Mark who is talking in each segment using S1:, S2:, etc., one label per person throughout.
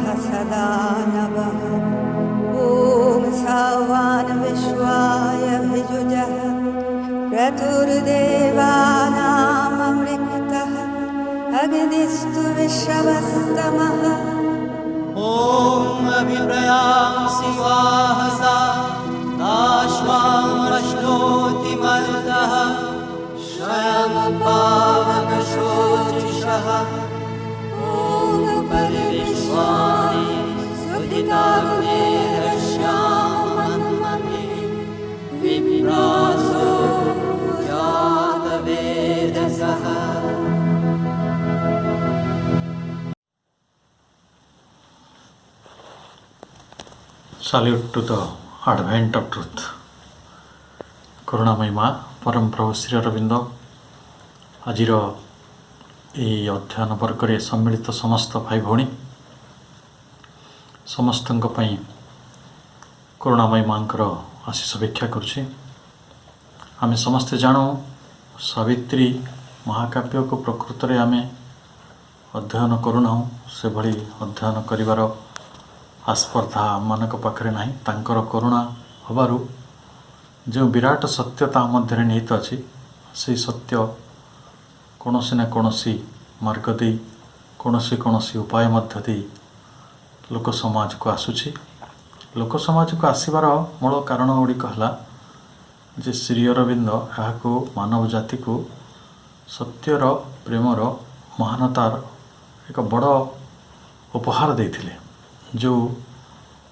S1: सदा नवः। ॐ सवान् विश्वाय विजुजः क्रतुर्देवानाममृक्तः अग्निस्तु विश्रवस्तमः।
S2: ॐ अभिप्रयांसि वाहसा दाश्वामश्नोति मरुतः स्वयं पावकशोचिषः। ॐ परिविश्वानि सुधितारुणेरश्यामन्महे विप्रासो जातवेदसः।
S3: Salute to the advent of truth. କରୁଣାମୟୀ ମା ପରମ ପ୍ରଭୁ ଶ୍ରୀ ଅରବିନ୍ଦ ଆଜିର ଏହି ଅଧ୍ୟୟନ ବର୍ଗରେ ସମ୍ମିଳିତ ସମସ୍ତ ଭାଇ ଭଉଣୀ ସମସ୍ତଙ୍କ ପାଇଁ କରୁଣାମୟୀ ମାଙ୍କର ଆଶୀଷ ଭିକ୍ଷା କରୁଛି। ଆମେ ସମସ୍ତେ ଜାଣୁ ସାବିତ୍ରୀ ମହାକାବ୍ୟକୁ ପ୍ରକୃତରେ ଆମେ ଅଧ୍ୟୟନ କରୁନାହୁଁ, ସେଭଳି ଅଧ୍ୟୟନ କରିବାର ଆସ୍ପର୍ଦ୍ଧା ଆମମାନଙ୍କ ପାଖରେ ନାହିଁ। ତାଙ୍କର କରୁଣା ହେବାରୁ ଯେଉଁ ବିରାଟ ସତ୍ୟ ତା ମଧ୍ୟରେ ନିହିତ ଅଛି, ସେହି ସତ୍ୟ କୌଣସି ନା କୌଣସି ମାର୍ଗ ଦେଇ କୌଣସି ଉପାୟ ମଧ୍ୟ ଦେଇ ଲୋକ ସମାଜକୁ ଆସୁଛି। ଲୋକ ସମାଜକୁ ଆସିବାର ମୂଳ କାରଣ ଗୁଡ଼ିକ ହେଲା ଯେ ଶ୍ରୀ ଅରବିନ୍ଦ ଏହାକୁ ମାନବ ଜାତିକୁ ସତ୍ୟର ପ୍ରେମର ମହାନତାର ଏକ ବଡ଼ ଉପହାର ଦେଇଥିଲେ। ଯେଉଁ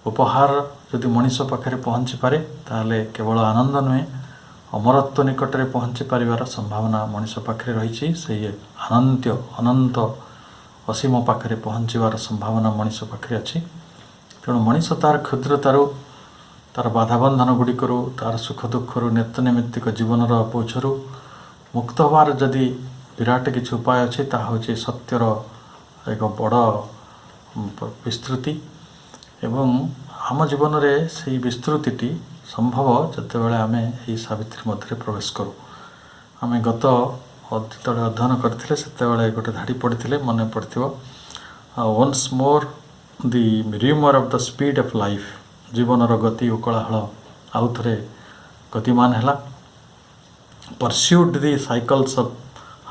S3: ଉପହାର ଯଦି ମଣିଷ ପାଖରେ ପହଞ୍ଚିପାରେ ତାହେଲେ କେବଳ ଆନନ୍ଦ ନୁହେଁ, ଅମରତ୍ୱ ନିକଟରେ ପହଞ୍ଚି ପାରିବାର ସମ୍ଭାବନା ମଣିଷ ପାଖରେ ରହିଛି। ସେହି ଅନନ୍ତ ଅସୀମ ପାଖରେ ପହଞ୍ଚିବାର ସମ୍ଭାବନା ମଣିଷ ପାଖରେ ଅଛି। ତେଣୁ ମଣିଷ ତା'ର କ୍ଷୁଦ୍ରତାରୁ, ତା'ର ବାଧାବନ୍ଧନ ଗୁଡ଼ିକରୁ, ତା'ର ସୁଖ ଦୁଃଖରୁ, ନିତ୍ୟନୈମିତ୍ତିକ ଜୀବନର ବୋଝରୁ ମୁକ୍ତ ହେବାର ଯଦି ବିରାଟ କିଛି ଉପାୟ ଅଛି, ତାହା ହେଉଛି ସତ୍ୟର ଏକ ବଡ଼ ବିସ୍ତୃତି। ଏବଂ ଆମ ଜୀବନରେ ସେହି ବିସ୍ତୃତିଟି ସମ୍ଭବ ଯେତେବେଳେ ଆମେ ଏହି ସାବିତ୍ରୀ ମଧ୍ୟରେ ପ୍ରବେଶ କରୁ। ଆମେ ଯେତେବେଳେ ଅଧ୍ୟୟନ କରିଥିଲେ ସେତେବେଳେ ଗୋଟେ ଧାଡ଼ି ପଡ଼ିଥିଲେ, ମନେ ପଡ଼ିଥିବ, once more the rhymer of the speed of life. ଜୀବନର ଗତି ଓ କୋଳାହଳ ଆଉ ଥରେ ଗତିମାନ ହେଲା। ପରସ୍ୟୁଡ୍ ଦି ସାଇକଲ୍ସ ଅଫ୍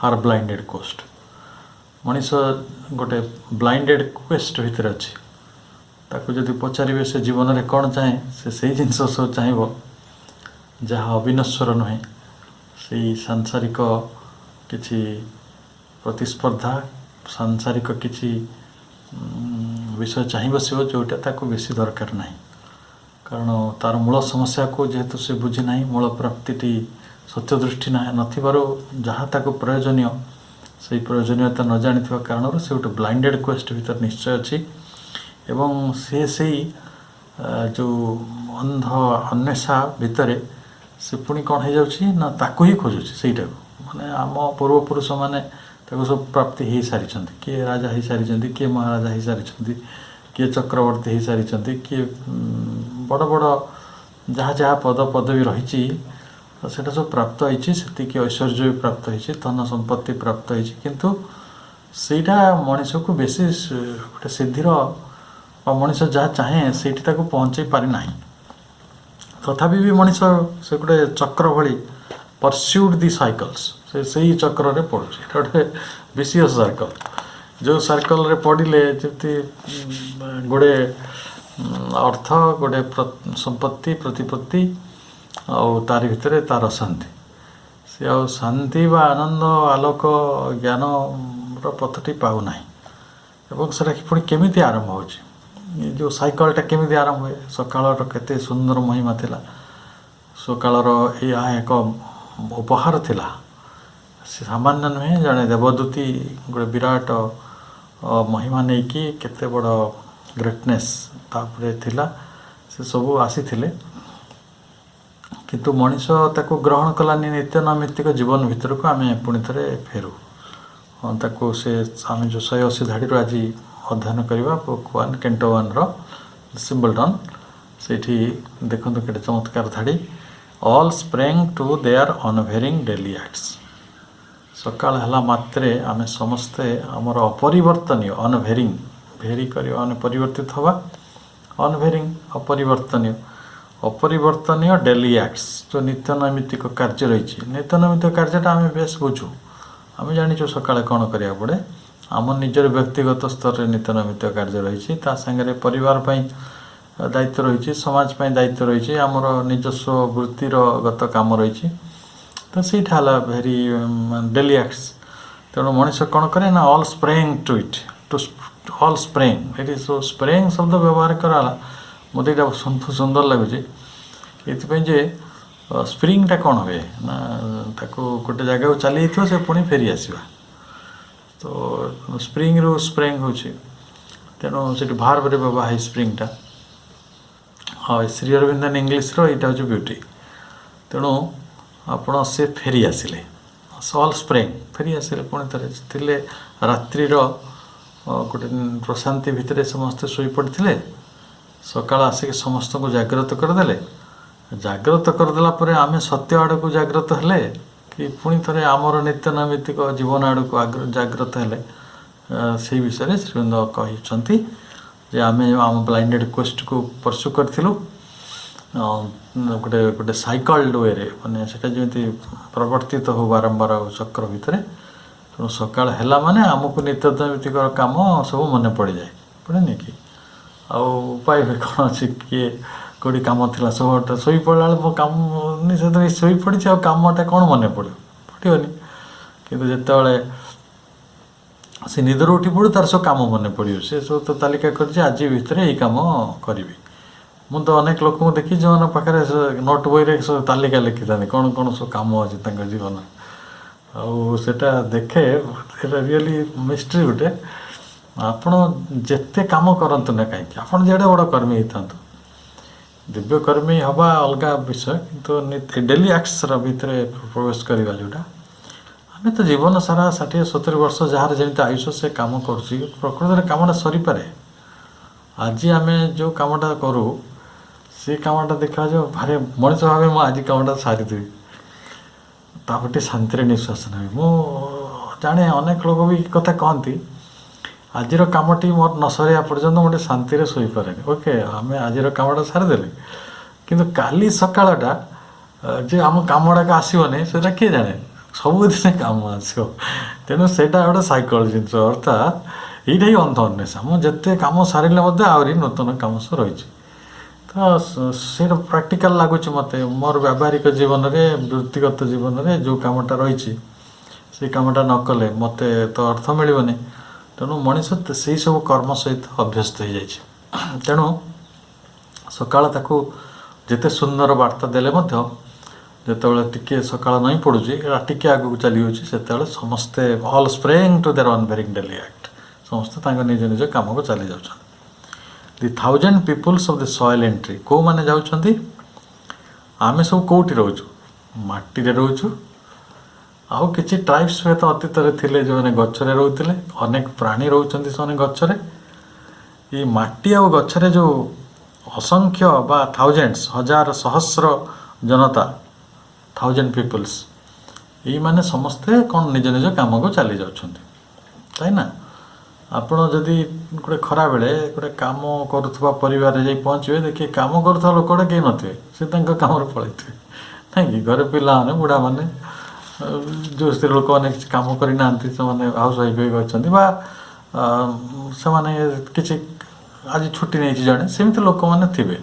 S3: ହାର୍ ବ୍ଲାଇଣ୍ଡେଡ୍ କୋଷ୍ଟ। ମଣିଷ ଗୋଟେ ବ୍ଲାଇଣ୍ଡେଡ୍ କ୍ୱେଷ୍ଟ ଭିତରେ ଅଛି। ତାକୁ ଯଦି ପଚାରିବେ ସେ ଜୀବନରେ କ'ଣ ଚାହେଁ, ସେ ସେଇ ଜିନିଷ ସବୁ ଚାହିଁବ ଯାହା ଅବିନଶ୍ୱର ନୁହେଁ। ସେଇ ସାଂସାରିକ କିଛି ପ୍ରତିସ୍ପର୍ଦ୍ଧା, ସାଂସାରିକ କିଛି ବିଷୟ ଚାହିଁ ବସିବ ଯେଉଁଟା ତାକୁ ବେଶୀ ଦରକାର ନାହିଁ। କାରଣ ତା'ର ମୂଳ ସମସ୍ୟାକୁ ଯେହେତୁ ସେ ବୁଝି ନାହିଁ, ମୂଳ ପ୍ରାପ୍ତିଟି ସତ୍ୟ ଦୃଷ୍ଟି ନଥିବାରୁ ଯାହା ତାକୁ ପ୍ରୟୋଜନୀୟ ସେହି ପ୍ରୟୋଜନୀୟତା ନ ଜାଣିଥିବା କାରଣରୁ ସେ ଗୋଟେ ବ୍ଲାଇଣ୍ଡେଡ୍ କ୍ୱେଷ୍ଟ ଭିତରେ ନିଶ୍ଚୟ ଅଛି। ଏବଂ ସେ ସେଇ ଯେଉଁ ଅନ୍ଧ ଅନ୍ୱେଷା ଭିତରେ ସେ ପୁଣି କ'ଣ ହେଇଯାଉଛି ନା ତାକୁ ହିଁ ଖୋଜୁଛି, ସେଇଟାକୁ। ମାନେ ଆମ ପୂର୍ବପୁରୁଷମାନେ ତାକୁ ସବୁ ପ୍ରାପ୍ତି ହେଇସାରିଛନ୍ତି। କିଏ ରାଜା ହେଇସାରିଛନ୍ତି, କିଏ ମହାରାଜା ହେଇସାରିଛନ୍ତି, କିଏ ଚକ୍ରବର୍ତ୍ତୀ ହେଇସାରିଛନ୍ତି, କିଏ ବଡ଼ ବଡ଼ ଯାହା ପଦବୀ ରହିଛି ସେଇଟା ସବୁ ପ୍ରାପ୍ତ ହେଇଛି। ସେତିକି ଐଶ୍ୱର୍ଯ୍ୟ ବି ପ୍ରାପ୍ତ ହେଇଛି, ଧନ ସମ୍ପତ୍ତି ପ୍ରାପ୍ତ ହେଇଛି। କିନ୍ତୁ ସେଇଟା ମଣିଷକୁ ବେଶୀ ଗୋଟେ ସିଦ୍ଧିର ବା ମଣିଷ ଯାହା ଚାହେଁ ସେଇଠି ତାକୁ ପହଞ୍ଚେଇ ପାରିନାହିଁ। ତଥାପି ବି ମଣିଷ ସେ ଗୋଟେ ଚକ୍ର ଭଳି ପରସ୍ୟୁଡ୍ ଦି ସାଇକଲ୍ସ, ସେଇ ଚକ୍ରରେ ପଡ଼ୁଛି। ଏଇଟା ଗୋଟେ ଭିସିୟସ୍ ସାର୍କଲ୍। ଯେଉଁ ସାର୍କଲ୍ରେ ପଡ଼ିଲେ ଯେମିତି ଗୋଟେ ଅର୍ଥ, ଗୋଟେ ସମ୍ପତ୍ତି, ପ୍ରତିପତ୍ତି ଆଉ ତାରି ଭିତରେ ତା'ର ଶାନ୍ତି। ସେ ଆଉ ଶାନ୍ତି ବା ଆନନ୍ଦ, ଆଲୋକ, ଜ୍ଞାନର ପଥଟି ପାଉନାହିଁ। ଏବଂ ସେଟା ପୁଣି କେମିତି ଆରମ୍ଭ ହେଉଛି, ଯେଉଁ ସାଇକଲ୍ଟା କେମିତି ଆରମ୍ଭ ହୁଏ? ସକାଳର କେତେ ସୁନ୍ଦର ମହିମା ଥିଲା। ସକାଳର ଏହା ଏକ ଉପହାର ଥିଲା। ସେ ସାମାନ୍ୟ ନୁହେଁ, ଜଣେ ଦେବଦୂତୀ ଗୋଟେ ବିରାଟ ମହିମା ନେଇକି କେତେ ବଡ଼ ଗ୍ରେଟନେସ୍ ତାପରେ ଥିଲା, ସେ ସବୁ ଆସିଥିଲେ। କିନ୍ତୁ ମଣିଷ ତାକୁ ଗ୍ରହଣ କଲାନି। ନିତ୍ୟନୈମିତ୍ତିକ ଜୀବନ ଭିତରକୁ ଆମେ ପୁଣି ଥରେ ଫେରୁ। ତାକୁ ଆମେ ଯେଉଁ 180 ଧାଡ଼ିରୁ ଆଜି ଅଧ୍ୟୟନ କରିବା ବୁକ୍ 1 Canto 1ର ସିମ୍ବଲଟନ୍। ସେଇଠି ଦେଖନ୍ତୁ କେତେ ଚମତ୍କାର ଧାଡ଼ି। All sprang to their unvarying daily acts. ସକାଳ ହେଲା ମାତ୍ରେ ଆମେ ସମସ୍ତେ ଆମର ଅପରିବର୍ତ୍ତନୀୟ, ଅନଭେରିଂ, ଭେରି କରିବା ମାନେ ପରିବର୍ତ୍ତିତ ହେବା, ଅନଭେରିଂ ଅପରିବର୍ତ୍ତନୀୟ, ଅପରିବର୍ତ୍ତନୀୟ ଡେଲି ଆକ୍ଟସ୍ ଯେଉଁ ନିତ୍ୟ ନୈମିତ୍ତିକ କାର୍ଯ୍ୟ ରହିଛି। ନିତ୍ୟ ନୈମିତ୍ତିକ କାର୍ଯ୍ୟଟା ଆମେ ବେଶ ବୁଝୁ, ଆମେ ଜାଣିଛୁ ସକାଳେ କ'ଣ କରିବାକୁ ପଡ଼େ। ଆମ ନିଜର ବ୍ୟକ୍ତିଗତ ସ୍ତରରେ ନିତ୍ୟ ନୈମିତ୍ତିକ କାର୍ଯ୍ୟ ରହିଛି, ତା ସାଙ୍ଗରେ ପରିବାର ପାଇଁ ଦାୟିତ୍ୱ ରହିଛି, ସମାଜ ପାଇଁ ଦାୟିତ୍ୱ ରହିଛି, ଆମର ନିଜସ୍ୱ ବୃତ୍ତିର ଗତ କାମ ରହିଛି। ତ ସେଇଟା ହେଲା ଭେରି ଡେଲି ଆକ୍ଟସ୍। ତେଣୁ ମଣିଷ କ'ଣ କରେ ନା ଅଲ୍ ସ୍ପ୍ରେଇଂ ଟୁ ଇଟ୍, ଅଲ୍ ସ୍ପ୍ରେଇଂ, ଏଠି ସବୁ ସ୍ପ୍ରେଇଂ ଶବ୍ଦ ବ୍ୟବହାର କରାହେଲା, ମୋତେ ଏଇଟା ସୁନ୍ଦର ଲାଗୁଛି ଏଥିପାଇଁ ଯେ ସ୍ପ୍ରିଙ୍ଗଟା କ'ଣ ହୁଏ ନା ତାକୁ ଗୋଟେ ଜାଗାକୁ ଚାଲିଯାଇଥିବ ସେ ପୁଣି ଫେରି ଆସିବା, ତ ସ୍ପ୍ରିଙ୍ଗରୁ ସ୍ପ୍ରେଇଂ ହେଉଛି। ତେଣୁ ସେଠି ଭାର୍ବରେ ବ୍ୟବହାର ହେଇ ସ୍ପ୍ରିଙ୍ଗଟା, ହଁ ଶ୍ରୀ ଅରବିନ୍ଦନ ଇଂଲିଶର ଏଇଟା ହେଉଛି ବିୟୁଟି। ତେଣୁ ଆପଣ ସେ ଫେରି ଆସିଲେ, ଅଲ୍ ସ୍ପ୍ରେଇଂ ଫେରି ଆସିଲେ, ପୁଣି ଥରେ ଥିଲେ ରାତ୍ରିର ଗୋଟେ ପ୍ରଶାନ୍ତି ଭିତରେ ସମସ୍ତେ ଶୋଇପଡ଼ିଥିଲେ, ସକାଳ ଆସିକି ସମସ୍ତଙ୍କୁ ଜାଗ୍ରତ କରିଦେଲେ। ଜାଗ୍ରତ କରିଦେଲା ପରେ ଆମେ ସତ୍ୟ ଆଡ଼କୁ ଜାଗ୍ରତ ହେଲେ କି ପୁଣି ଥରେ ଆମର ନିତ୍ୟ ନୈମିତ୍ତିକ ଜୀବନ ଆଡ଼କୁ ଜାଗ୍ରତ ହେଲେ, ସେଇ ବିଷୟରେ ଶ୍ରୀଅରବିନ୍ଦ କହିଛନ୍ତି ଯେ ଆମେ ଆମ ବ୍ଲାଇଣ୍ଡେଡ଼ କ୍ୱେଷ୍ଟକୁ ପର୍ସୁ କରିଥିଲୁ ଗୋଟେ ସାଇକଲ୍ଡ ୱେରେ, ମାନେ ସେଇଟା ଯେମିତି ପ୍ରବର୍ତ୍ତିତ ହେଉ ବାରମ୍ବାର ଚକ୍ର ଭିତରେ। ତେଣୁ ସକାଳ ହେଲା ମାନେ ଆମକୁ ନିତ୍ୟ ନୈମିତ୍ତିକ କାମ ସବୁ ମନେ ପଡ଼ିଯାଏ, ପଡ଼େନି କି? ଆଉ ଉପାୟ କ'ଣ ଅଛି? କିଏ କେଉଁଠି କାମ ଥିଲା ସବୁଟା ଶୋଇପଡ଼ିଲା ବେଳେ ମୋ କାମ ନିଶ୍ଚିତ ଶୋଇପଡ଼ିଛି, ଆଉ କାମଟା କ'ଣ ମନେ ପଡ଼ିବନି। କିନ୍ତୁ ଯେତେବେଳେ ସେ ନିଦରୁ ଉଠି ପଡ଼ୁ ତାର ସବୁ କାମ ମନେ ପଡ଼ିବ, ସେ ସବୁ ତ ତାଲିକା କରିଛି ଆଜି ଭିତରେ ଏଇ କାମ କରିବି। ମୁଁ ତ ଅନେକ ଲୋକଙ୍କୁ ଦେଖି ଯେଉଁମାନଙ୍କ ପାଖରେ ନୋଟ୍ ବହିରେ ସବୁ ତାଲିକା ଲେଖିଥାନ୍ତି କ'ଣ କ'ଣ ସବୁ କାମ ଅଛି ତାଙ୍କ ଜୀବନରେ। ଆଉ ସେଟା ଦେଖେ, ସେଟା ରିଅଲି ମିଷ୍ଟ୍ରି ଗୋଟେ। ଆପଣ ଯେତେ କାମ କରନ୍ତୁ ନା କାହିଁକି, ଆପଣ ଯେଡ଼େ ବଡ଼ କର୍ମୀ ହେଇଥାନ୍ତୁ, ଦିବ୍ୟ କର୍ମୀ ହେବା ଅଲଗା ବିଷୟ, କିନ୍ତୁ ଡେଲି ଆକ୍ଟସର ଭିତରେ ପ୍ରବେଶ କରିବା ଯେଉଁଟା, ଆମେ ତ ଜୀବନ ସାରା 60-70 ବର୍ଷ ଯାହାର ଯେମିତି ଆୟୁଷ ସେ କାମ କରୁଛି, ପ୍ରକୃତରେ କାମଟା ସରିପାରେ। ଆଜି ଆମେ ଯେଉଁ କାମଟା କରୁ ସେ କାମଟା ଦେଖାଯାଉ ଭାରି ମଣିଷ ଭାବେ ମୁଁ ଆଜି କାମଟା ସାରିଦେବି, ତାପରେ ଟିକେ ଶାନ୍ତିରେ ନିଶ୍ୱାସ ନେବି। ମୁଁ ଜାଣେ ଅନେକ ଲୋକ ବି କଥା କହନ୍ତି ଆଜିର କାମଟି ମୋର ନ ସରିବା ପର୍ଯ୍ୟନ୍ତ ମୁଁ ଟିକେ ଶାନ୍ତିରେ ଶୋଇପାରେନି। ଓକେ, ଆମେ ଆଜିର କାମଟା ସାରିଦେଲେ, କିନ୍ତୁ କାଲି ସକାଳଟା ଯେ ଆମ କାମଟାକୁ ଆସିବନି ସେଇଟା କିଏ ଜାଣେ, ସବୁଦିନ କାମ ଆସିବ। ତେଣୁ ସେଇଟା ଗୋଟେ ସାଇକଲ୍ ଜିନିଷ, ଅର୍ଥାତ୍ ଏଇଟା ହିଁ ଅନ୍ଧ ଅନ୍ୱେଷା। ମୁଁ ଯେତେ କାମ ସାରିଲେ ମଧ୍ୟ ଆହୁରି ନୂତନ କାମ ସବୁ ରହିଛି। ତ ସେଇଟା ପ୍ରାକ୍ଟିକାଲ୍ ଲାଗୁଛି ମୋତେ ମୋର ବ୍ୟାବହାରିକ ଜୀବନରେ, ବୃତ୍ତିଗତ ଜୀବନରେ ଯେଉଁ କାମଟା ରହିଛି ସେଇ କାମଟା ନ କଲେ ମୋତେ ତ ଅର୍ଥ ମିଳିବନି। ତେଣୁ ମଣିଷ ସେହିସବୁ କର୍ମ ସହିତ ଅଭ୍ୟସ୍ତ ହୋଇଯାଇଛି। ତେଣୁ ସକାଳ ତାକୁ ଯେତେ ସୁନ୍ଦର ବାର୍ତ୍ତା ଦେଲେ ମଧ୍ୟ ଯେତେବେଳେ ଟିକିଏ ସକାଳ ନଇଁ ପଡ଼ୁଛି, ଟିକିଏ ଆଗକୁ ଚାଲି ହେଉଛି, ସେତେବେଳେ ସମସ୍ତେ all sprang to their unvarying daily act, ସମସ୍ତେ ତାଙ୍କ ନିଜ ନିଜ କାମକୁ ଚାଲି ଯାଉଛନ୍ତି। The 1000 peoples of the soil and tree, କେଉଁମାନେ ଯାଉଛନ୍ତି? ଆମେ ସବୁ କେଉଁଠି ରହୁଛୁ? ମାଟିରେ ରହୁଛୁ। ଆଉ କିଛି ଟ୍ରାଇବ୍ସ ହୁଏତ ଅତୀତରେ ଥିଲେ ଯେଉଁମାନେ ଗଛରେ ରହୁଥିଲେ, ଅନେକ ପ୍ରାଣୀ ରହୁଛନ୍ତି ସେମାନେ ଗଛରେ। ଏଇ ମାଟି ଆଉ ଗଛରେ ଯେଉଁ ଅସଂଖ୍ୟ ବା ଥାଉଜେଣ୍ଡସ୍, ହଜାର ସହସ୍ର ଜନତା, 1000 ପିପୁଲ୍ସ, ଏଇମାନେ ସମସ୍ତେ କ'ଣ ନିଜ ନିଜ କାମକୁ ଚାଲି ଯାଉଛନ୍ତି, କାହିଁ ନା? ଆପଣ ଯଦି ଗୋଟେ ଖରାବେଳେ ଗୋଟେ କାମ କରୁଥିବା ପରିବାରରେ ଯାଇ ପହଞ୍ଚିବେ, ଦେଖିବେ କାମ କରୁଥିବା ଲୋକଟା କେହି ନଥିବେ, ସେ ତାଙ୍କ କାମରେ ପଳାଇଥିବେ, କାହିଁକି? ଘରେ ପିଲାମାନେ, ବୁଢ଼ାମାନେ, ଯେଉଁ ସ୍ତ୍ରୀ ଲୋକମାନେ କିଛି କାମ କରିନାହାନ୍ତି ସେମାନେ ହାଉସ୍ ୱାଇଫ୍ ହେଇକି ଅଛନ୍ତି, ବା ସେମାନେ କିଛି ଆଜି ଛୁଟି ନେଇଛି ଜଣେ, ସେମିତି ଲୋକମାନେ ଥିବେ।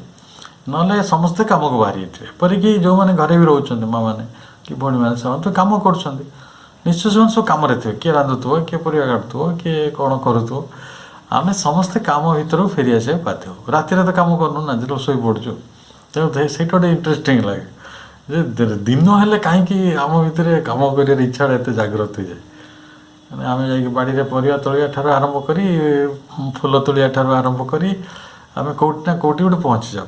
S3: ନହେଲେ ସମସ୍ତେ କାମକୁ ବାହାରି ଯାଇଥିବେ। ଏପରିକି ଯେଉଁମାନେ ଘରେ ବି ରହୁଛନ୍ତି, ମାଆମାନେ କି ଭଉଣୀମାନେ, ସେମାନେ ତ କାମ କରୁଛନ୍ତି, ନିଶ୍ଚୟ ସେମାନେ ସବୁ କାମରେ ଥିବେ। କିଏ ରାନ୍ଧୁଥିବ, କିଏ ପରିବା କାଟୁଥିବ, କିଏ କ'ଣ କରୁଥିବ। ଆମେ ସମସ୍ତେ କାମ ଭିତରକୁ ଫେରି ଆସିବାକୁ ବାଧ୍ୟ ହଉ। ରାତିରେ ତ କାମ କରୁନୁ ନା, ଯେତେବେଳେ ଶୋଇପଡ଼ୁଛୁ। ତେଣୁ ସେଇଟା ଗୋଟେ ଇଣ୍ଟରେଷ୍ଟିଂ ଲାଗେ ଯେ ଦିନ ହେଲେ କାହିଁକି ଆମ ଭିତରେ କାମ କରିବାର ଇଚ୍ଛାଟା ଏତେ ଜାଗ୍ରତ ହୋଇଯାଏ। ମାନେ ଆମେ ଯାଇକି ବାଡ଼ିରେ ପରିବା ତୋଳିବା ଠାରୁ ଆରମ୍ଭ କରି, ଫୁଲ ତୋଳିବା ଠାରୁ ଆରମ୍ଭ କରି ଆମେ କେଉଁଠି ନା କେଉଁଠି ଗୋଟେ ପହଞ୍ଚିଯାଉ।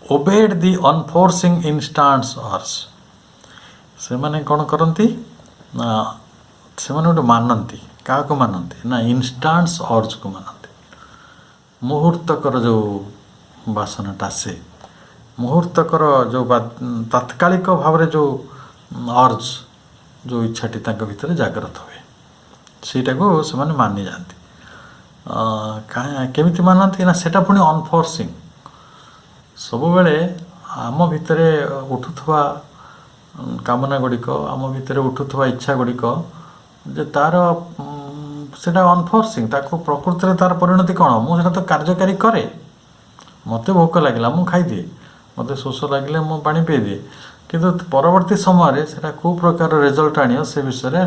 S3: ଓବେଡ୍ ଦି ଅନଫୋର୍ସିଂ ଇନଷ୍ଟାଣ୍ଟସ୍ ଅର୍ସ, ସେମାନେ କ'ଣ କରନ୍ତି ନା ସେମାନେ ଗୋଟେ ମାନନ୍ତି। କାହାକୁ ମାନନ୍ତି ନା ଇନଷ୍ଟାଣ୍ଟସ୍ ଅର୍ଜକୁ ମାନନ୍ତି। ମୁହୂର୍ତ୍ତକର ଯେଉଁ ବାସନାଟା ଆସେ, ମୁହୂର୍ତ୍ତକର ଯେଉଁ ତାତ୍କାଳିକ ଭାବରେ ଯେଉଁ ଅର୍ଜ, ଯେଉଁ ଇଚ୍ଛାଟି ତାଙ୍କ ଭିତରେ ଜାଗ୍ରତ ହୁଏ, ସେଇଟାକୁ ସେମାନେ ମାନିଯାଆନ୍ତି। କେମିତି ମାନନ୍ତି ନା ସେଟା ପୁଣି ଅନଫୋର୍ସିଂ। ସବୁବେଳେ ଆମ ଭିତରେ ଉଠୁଥିବା କାମନା ଗୁଡ଼ିକ, ଆମ ଭିତରେ ଉଠୁଥିବା ଇଚ୍ଛା ଗୁଡ଼ିକ ଯେ ତାର ସେଟା ଅନଫୋର୍ସିଂ, ତାକୁ ପ୍ରକୃତିରେ ତାର ପରିଣତି କ'ଣ? ମୁଁ ସେଟା ତ କାର୍ଯ୍ୟକାରୀ କରେ। ମୋତେ ଭୋକ ଲାଗିଲା ମୁଁ ଖାଇଦିଏ, ମୋତେ ଶୋଷ ଲାଗିଲେ ମୁଁ ପାଣି ପିଇଦିଏ, କିନ୍ତୁ ପରବର୍ତ୍ତୀ ସମୟରେ ସେଟା କେଉଁ ପ୍ରକାର ରେଜଲ୍ଟ ଆଣିବ ସେ ବିଷୟରେ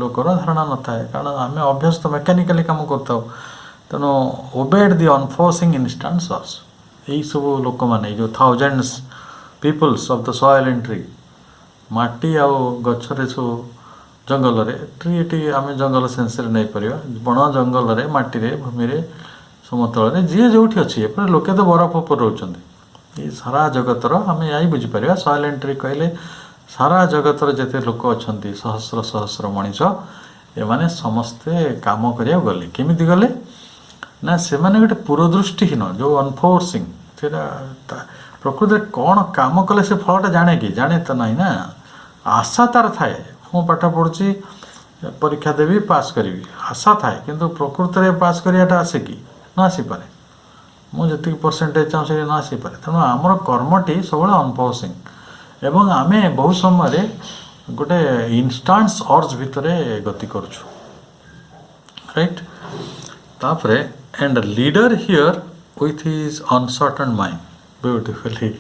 S3: ଲୋକର ଧାରଣା ନଥାଏ, କାରଣ ଆମେ ଅଭ୍ୟସ୍ତ ମେକାନିକାଲି କାମ କରିଥାଉ। ତେଣୁ ଓବେଡ୍ ଦି ଅନଫୋର୍ସିଂ ଇନଷ୍ଟାନ୍ସସ୍। ଏଇସବୁ ଲୋକମାନେ, ଏଇ ଯେଉଁ thousands peoples of the soil and tree, ମାଟି ଆଉ ଗଛରେ ସବୁ ଜଙ୍ଗଲରେ, ଟ୍ରି ଏଠି ଆମେ ଜଙ୍ଗଲ ସେନ୍ସରେ ନେଇପାରିବା, ବଣ ଜଙ୍ଗଲରେ, ମାଟିରେ, ଭୂମିରେ, ସମତଳରେ, ଯିଏ ଯେଉଁଠି ଅଛି। ଏପଟେ ଲୋକେ ତ ବରଫ ଉପରେ ରହୁଛନ୍ତି। ଏଇ ସାରା ଜଗତର ଆମେ ଏଇ ବୁଝିପାରିବା, ସଏଲ୍ ଆଣ୍ଡ ଟ୍ରି କହିଲେ ସାରା ଜଗତର ଯେତେ ଲୋକ ଅଛନ୍ତି, ସହସ୍ର ସହସ୍ର ମଣିଷ, ଏମାନେ ସମସ୍ତେ କାମ କରିବାକୁ ଗଲେ। କେମିତି ଗଲେ ନା ସେମାନେ ଗୋଟେ ପୁରଦୃଷ୍ଟିହୀନ, ଯେଉଁ ଅନଫୋର୍ସିଂ, ସେଇଟା ପ୍ରକୃତିରେ କ'ଣ କାମ କଲେ ସେ ଫଳଟା ଜାଣେ କି? ଜାଣେ ତ ନାହିଁ ନା। ଆଶା ତାର ଥାଏ, ମୁଁ ପାଠ ପଢ଼ୁଛି, ପରୀକ୍ଷା ଦେବି, ପାସ୍ କରିବି, ଆଶା ଥାଏ। କିନ୍ତୁ ପ୍ରକୃତିରେ ପାସ୍ କରିବାଟା ଆସେ କି? ନ ଆସିପାରେ। ମୁଁ ଯେତିକି ପରସେଣ୍ଟେଜ୍ ଚାହୁଁ ସେଠି ନ ଆସିପାରେ। ତେଣୁ ଆମର କର୍ମଟି ସବୁବେଳେ ଅନଫୋର୍ସିଂ, ଏବଂ ଆମେ ବହୁ ସମୟରେ ଗୋଟେ ଇନଷ୍ଟାନ୍ସ ଅର୍ଜ ଭିତରେ ଗତି କରୁଛୁ, ରାଇଟ୍। ତାପରେ and a leader here with his uncertain mind, beautifully।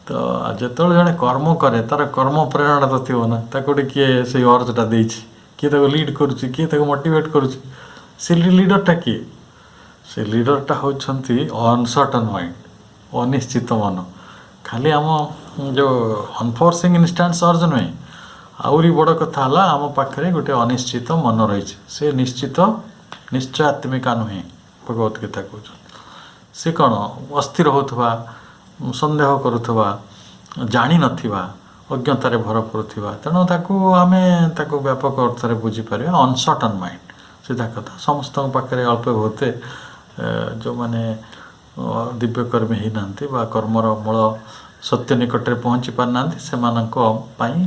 S3: ତ ଯେତେବେଳେ ଜଣେ କର୍ମ କରେ ତାର କର୍ମ ପ୍ରେରଣା ତ ଥିବ ନା, ତାକୁ ଗୋଟେ କିଏ ସେଇ ଅର୍ଜଟା ଦେଇଛି, କିଏ ତାକୁ ଲିଡ୍ କରୁଛି, କିଏ ତାକୁ ମୋଟିଭେଟ୍ କରୁଛି। ସେ ଲିଡରଟା କିଏ? ସେ ଲିଡରଟା ହେଉଛନ୍ତି ଅନସର୍ଟନ୍ ମାଇଣ୍ଡ, ଅନିଶ୍ଚିତ ମନ। ଖାଲି ଆମ ଯେଉଁ ଅନଫୋର୍ସିଂ ଇନଷ୍ଟାନ୍ସ ଅର୍ଜ ନୁହେଁ, ଆହୁରି ବଡ଼ କଥା ହେଲା ଆମ ପାଖରେ ଗୋଟେ ଅନିଶ୍ଚିତ ମନ ରହିଛି। ସେ ନିଶ୍ଚୟାତ୍ମିକା ନୁହେଁ, ଭଗବତ ଗୀତା କହୁଛନ୍ତି। ସେ କ'ଣ ଅସ୍ଥିର ହେଉଥିବା, ସନ୍ଦେହ କରୁଥିବା, ଜାଣିନଥିବା, ଅଜ୍ଞତାରେ ଭରପୁର ଥିବା। ତେଣୁ ଆମେ ତାକୁ ବ୍ୟାପକ ଅର୍ଥରେ ବୁଝିପାରିବା ଅନସର୍ଟନ୍ ମାଇଣ୍ଡ। ସିଧା କଥା, ସମସ୍ତଙ୍କ ପାଖରେ ଅଳ୍ପ ବହୁତେ ଯେଉଁମାନେ ଦିବ୍ୟକର୍ମୀ ହେଇନାହାନ୍ତି ବା କର୍ମର ମୂଳ ସତ୍ୟ ନିକଟରେ ପହଞ୍ଚି ପାରିନାହାନ୍ତି, ସେମାନଙ୍କ ପାଇଁ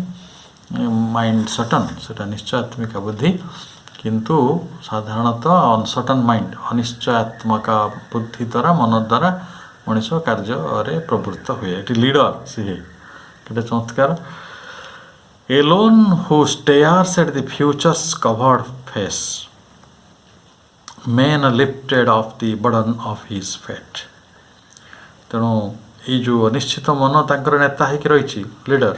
S3: ମାଇଣ୍ଡ ସଟନ୍, ସେଇଟା ନିଶ୍ଚୟାତ୍ମିକା ବୁଦ୍ଧି। କିନ୍ତୁ ସାଧାରଣତଃ ଅନସର୍ଟନ୍ ମାଇଣ୍ଡ, ଅନିଶ୍ଚୟାତ୍ମକ ବୁଦ୍ଧି ଦ୍ୱାରା, ମନ ଦ୍ୱାରା ମଣିଷ କାର୍ଯ୍ୟରେ ପ୍ରବୃତ୍ତ ହୁଏ। ଏଠି ଲିଡର ସିଏ କେତେ ଚମତ୍କାର। Alone who stares at the future's covered face, man lifted off the burden of his fate. ତେଣୁ ଏଇ ଯେଉଁ ଅନିଶ୍ଚିତ ମନ ତାଙ୍କର ନେତା ହେଇକି ରହିଛି, ଲିଡର,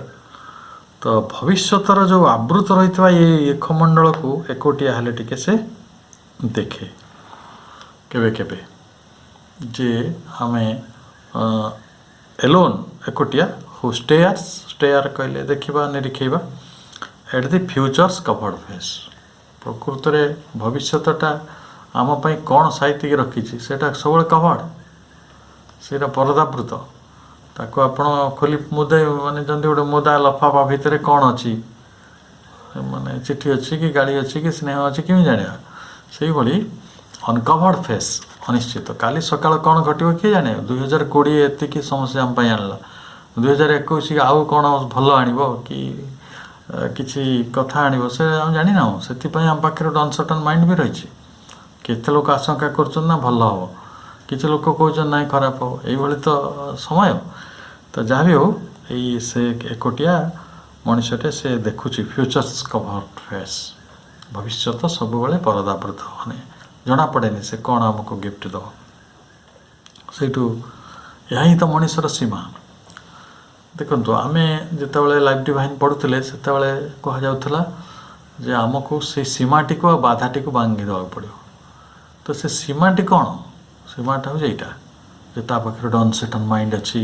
S3: ତ ଭବିଷ୍ୟତର ଯେଉଁ ଆବୃତ ରହିଥିବା ଏଇ ଏକମଣ୍ଡଳକୁ ଏକୋଟିଆ ହେଲେ ଟିକେ ସେ ଦେଖେ କେବେ କେବେ, ଯେ ଆମେ ଏଲୋନ୍, ଏକୋଟିଆ, ହୁ ଷ୍ଟେୟାର କହିଲେ ଦେଖିବା, ନିରୀକ୍ଷେଇବା, at the future's covered face. ପ୍ରକୃତରେ ଭବିଷ୍ୟତଟା ଆମ ପାଇଁ କ'ଣ ସାଇତିକି ରଖିଛି, ସେଇଟା ସବୁବେଳେ କଭର୍ଡ, ସେଇଟା ପରଦାବୃତ। ତାକୁ ଆପଣ ଖୋଲି ମାନେ ଯେମିତି ଗୋଟେ ମୁଦା ଲଫାଫା ଭିତରେ କ'ଣ ଅଛି, ମାନେ ଚିଠି ଅଛି କି ଗାଳି ଅଛି କି ସ୍ନେହ ଅଛି, କେମିତି ଜାଣିବା? ସେଇଭଳି ଅନକଭର୍ଡ ଫେସ୍, ଅନିଶ୍ଚିତ। କାଲି ସକାଳ କ'ଣ ଘଟିବ କିଏ ଜାଣେ? 2020 ଏତିକି ସମସ୍ୟା ଆମ ପାଇଁ ଆଣିଲା, 2021 ଆଉ କ'ଣ ଭଲ ଆଣିବ କି କିଛି କଥା ଆଣିବ, ସେ ଆମେ ଜାଣିନାହୁଁ। ସେଥିପାଇଁ ଆମ ପାଖରେ ଗୋଟେ ଅନସର୍ଟନ୍ ମାଇଣ୍ଡ ବି ରହିଛି। କେତେ ଲୋକ ଆଶଙ୍କା କରୁଛନ୍ତି ନା ଭଲ ହେବ, କିଛି ଲୋକ କହୁଛନ୍ତି ନାହିଁ ଖରାପ ହେବ, ଏଇଭଳି ତ ସମୟ। ତ ଯାହା ବି ହେଉ, ଏଇ ସେ ଏକୋଟିଆ ମଣିଷଟେ ସେ ଦେଖୁଛି ଫ୍ୟୁଚର୍ସ କଭର୍ଡ ଫେସ୍, ଭବିଷ୍ୟତ ସବୁବେଳେ ପରଦାବୃତ, ମାନେ ଜଣାପଡ଼େନି ସେ କ'ଣ ଆମକୁ ଗିଫ୍ଟ ଦେବ। ସେଇଠୁ ଏହା ହିଁ ତ ମଣିଷର ସୀମା। ଦେଖନ୍ତୁ, ଆମେ ଯେତେବେଳେ ଲାଇଫ୍ ଡିଭାଇନ୍ ପଢ଼ୁଥିଲେ ସେତେବେଳେ କୁହାଯାଉଥିଲା ଯେ ଆମକୁ ସେଇ ସୀମାଟିକୁ ଆଉ ବାଧାଟିକୁ ଭାଙ୍ଗି ଦେବାକୁ ପଡ଼ିବ। ତ ସେ ସୀମାଟି କ'ଣ? ସୀମାଟା ହେଉଛି ଏଇଟା, ଯେ ତା ପାଖରେ ଗୋଟେ ଅନସର୍ଟନ୍ ମାଇଣ୍ଡ ଅଛି,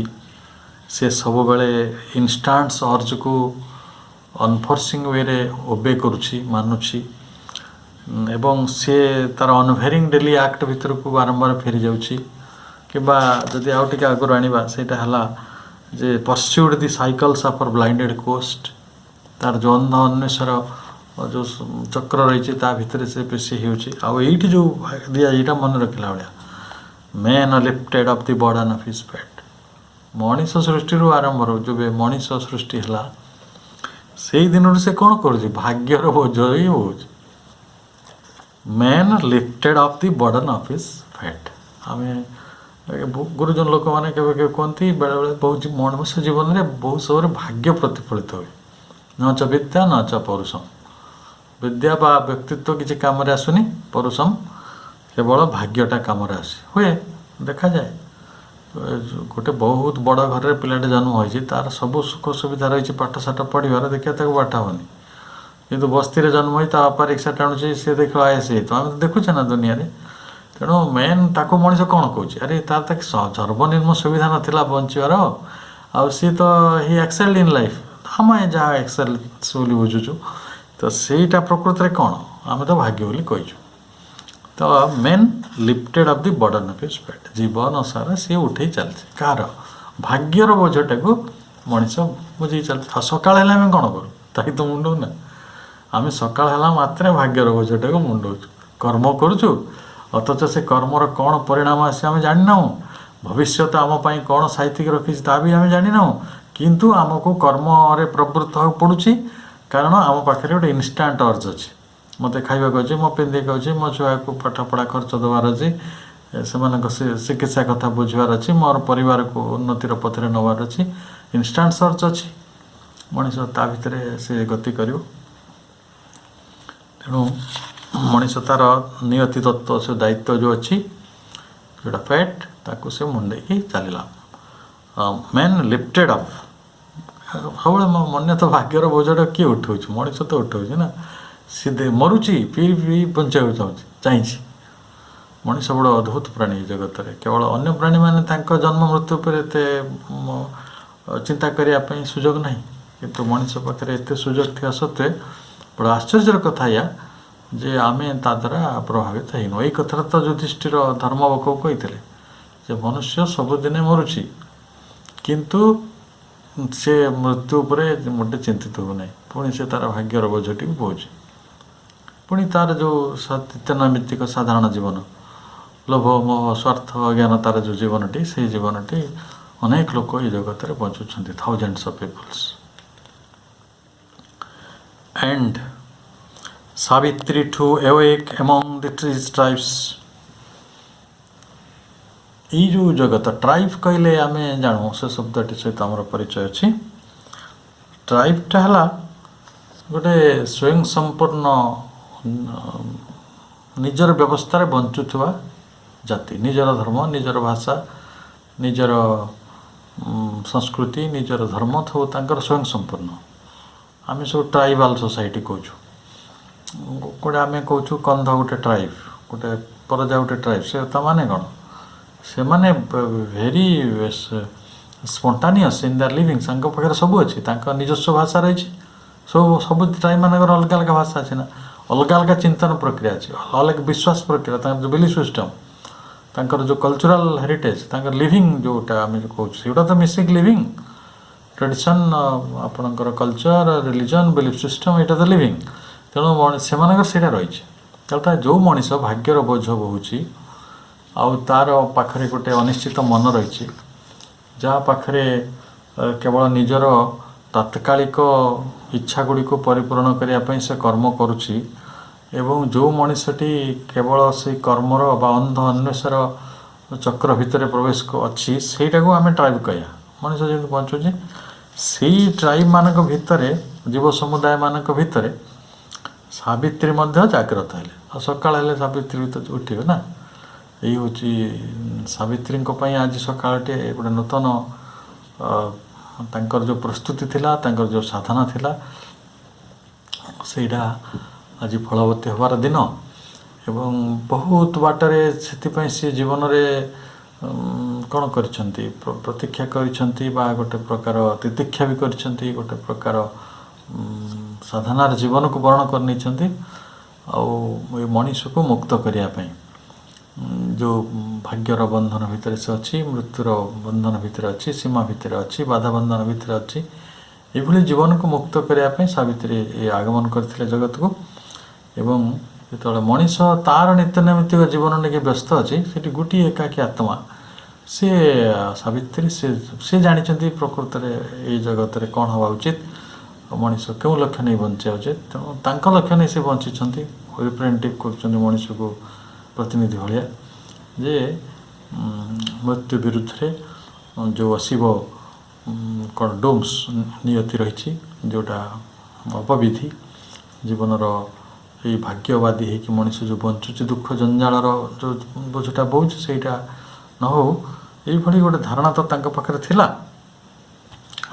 S3: ସେ ସବୁବେଳେ ଇନଷ୍ଟାନ୍ସ ଅର୍ଜକୁ ଅନଫୋର୍ସିଂ ୱେରେ ଓବେ କରୁଛି, ମାନୁଛି, ଏବଂ ସେ ତା'ର ଅନଭେରିଂ ଡେଲି ଆକ୍ଟ ଭିତରକୁ ବାରମ୍ବାର ଫେରିଯାଉଛି। କିମ୍ବା ଯଦି ଆଉ ଟିକେ ଆଗରୁ ଆଣିବା, ସେଇଟା ହେଲା ଯେ ପର୍ସ୍ୟୁଡ୍ ଦି ସାଇକଲ୍ସ ଅଫ୍ ବ୍ଲାଇଣ୍ଡେଡ୍ କୋଷ୍ଟ, ତା'ର ଯେଉଁ ଅନ୍ଧ ଅନ୍ୱେଷର ଯେଉଁ ଚକ୍ର ରହିଛି ତା ଭିତରେ ସେ ପେଶି ହେଉଛି। ଆଉ ଏଇଠି ଯେଉଁ ଦିଆ, ଏଇଟା ମନେ ରଖିଲା ଭଳିଆ, man lifted off the burden of his fate. ମଣିଷ ସୃଷ୍ଟିରୁ ଆରମ୍ଭରୁ ଯେବେ ମଣିଷ ସୃଷ୍ଟି ହେଲା ସେଇ ଦିନରୁ ସେ କ'ଣ କରୁଛି? ଭାଗ୍ୟର ବୋଝ ହିଁ ହେଉଛି। Man lifted of the burden of his fat. आम गुरुजन लोक मैंने केवे कहते बेले बेले बहुत मनुष्य जीवन में बहुत समय भाग्य प्रतिफलित हुए, न च विद्या न च पौरुषम। विद्या बा व्यक्तित्व किसी काम आसुनी, पौरुषम केवल भाग्यटा कम आसे हुए। देखा जाए गोटे बहुत बड़ घर पिलाटे जन्म होती तार सब सुख सुविधा रही पाठशाठ पढ़ार देखिए पाठ हेनी, कितु बस्ती जन्म हो बापा रिक्शा टाणुचे सी देख आएस तो आम तो देखुचे ना दुनिया रे। तेणु मेन ताको मनीष कौन कौच अरे तार तक सर्वनिम्न सुविधा नाला बचार आउ सी तो ही एक्सेल्ड इन लाइफ, आम जहाँ एक्सेल बोली बुझुचु तो सहीटा प्रकृत में कौन आम तो भाग्य बोली कहीचु। तो main lifted of the burden of his fat, जीवन सारा सी उठे चलছে कार भाग्यर बोझटा को मनीष बुझे चलते। सकाल आम कौन करूँ ताकि तो मुंडौ ना, आम सकाल है मात्रे भाग्यर बोझटा को मुंडौचु, कर्म करुचु अथच से कर्मर कौन परिणाम आसे आम जाना, भविष्य आम कौन साहित्यिक रखी भी आम जाना, किंतु आमको कर्म प्रवृत्त हो पड़ुछि कारण आम पाखे गोटे इनस्टाट अर्ज अच्छे। मत खाइबा अच्छे, मो पिंधिक अच्छे, मो छुआ को पाठपढ़ा खर्च देवार अच्छे, से चिकित्सा कथा बुझार अच्छे, मोर परिवार को उन्नतिर पथरे नवार अच्छे, इनस्टाट सर्च अच्छी मनीष ता भितर से गति कर। तेणु मनीष तार नियति तत्व से दायित्व जो अच्छी जोटा फैट ताको से मुंडे चलला। मेन लिफ्टेड अफ सब मन तो भाग्यर बोझटा किए उठाऊ, मनीष तो उठाऊ ना, सीधे मरुची पी पी बचाई चाहिए। मनीष बड़ अद्भुत प्राणी जगत में, केवल अन्य प्राणी मैंने जन्म मृत्यु पर एत चिंता करने सुजोग ना, किंतु मनीष पाखे एत सुजोग था सत्वे बड़ा आश्चर्यर कथा या जे आम ता द्वारा प्रभावित होनु। यही कथा तो युधिष्ठिर धर्मवक कही मनुष्य सबुदिने मरुची किंतु से मृत्यु पर मोटे चिंतित हो ना, पुणी से तार भाग्यर बोझटी बोझे, पुणी तार जो चेतनामित्तिक साधारण जीवन लोभ मोह स्वार्थ ज्ञान तार जो जीवनटी से जीवनटी अनेक लोक ये जगत में बचुंट, thousands of peoples. And Savitri too awake among the trees tribes. ये जो जगत ट्राइब कहले आम जानू से शब्दटी सहित आम परिचय अच्छी। ट्राइबटा है गोटे स्वयं संपूर्ण निजर व्यवस्था बंचुवा जाति, निजर धर्म निजर भाषा निजर संस्कृति निजर धर्म सब स्वयं संपूर्ण। आम सब ट्राइबाल सोसाइटी कहूँ, गोटे आम कहूँ कंध गोटे ट्राइब, गोटे परजा गोटे ट्राइब, से माने कौन से माने भेरी स्पंटानियस इन दर लिविंग, पाखे सब अच्छी निजस्व भाषा रही, सब ट्राइब मान अलग अलग भाषा अच्छे ना, अलग अलग चिंतन प्रक्रिया अच्छी, अलग विश्वास प्रक्रिया जो बिलीफ सिस्टम तांकर जो कल्चरल हेरिटेज तांकर लिविंग जोटा आम जो कहूँ से तो मिसिक लिविंग ट्रेडिशन आपणकर कल्चर रिलीजन बिलीफ सिस्टम यहाँ तो लिविंग। तेणु से रही जो मनीष भाग्यर बोझ बोची आउ तार पाखरे गोटे अनिश्चित मन रही, जहाँ पाखरे केवल निजर तात्कालिक इच्छा गुड़ी को परिपूर्ण करने से कर्म करुच्ची एवं जो मनीषटी केवल से कर्मर बा अंध अन्वेषर चक्र भितर प्रवेश को अच्छी सेटा को आम ट्राइब कह मनीष जो बचुचे से ट्राइब मानक भितर जीव समुदाय मानक भितर सावित्री जाग्रत है। सकाल हेले सावित्री तो उठे ना, यही हूँ सावित्री आज सकाळटे गोटे नूतन तांकर जो प्रस्तुति थिला तांकर जो साधना थिला सेटा आज फलवती होवार दिन एवं बहुत बाटरे से जीवन में कौन करिसेंती प्रतीक्षा करिसेंती बा गोटे प्रकार तितिक्षा भी करिसेंती, गोटे प्रकार साधनार जीवन को वर्ण कर नहीं मनीष को मुक्त करने जो भाग्यर बंधन भितर से अच्छी, मृत्युर बंधन भितर अच्छी, सीमा भितर अच्छी, बाधा बंधन भितर अच्छी, ये जीवन को मुक्त करने सावित्री आगमन करते जगत को। एवं जो मनीष तार नित्यनैमित्तिक जीवन लेके व्यस्त अच्छी से गोटे एकाकी आत्मा सी सावित्री से जानी प्रकृत में ये जगत में कौन हवा उचित, मनीष क्यों लक्ष्य नहीं बंचा उचित, तेणु लक्ष्य नहीं से बंची रिप्रेजेंटेटिव कर मनीष को प्रतिनिधि भाया जे मृत्यु विरुद्ध रे जो असीब कौन डोम्स नियति रही जोटा अपविधि जीवनर ये भाग्यवादी है कि मनीष जो बंचुची दुख जंजाल जो बोझटा बोझ सेटा न हो ये गोटे धारणा तो तांका पाखरे थिला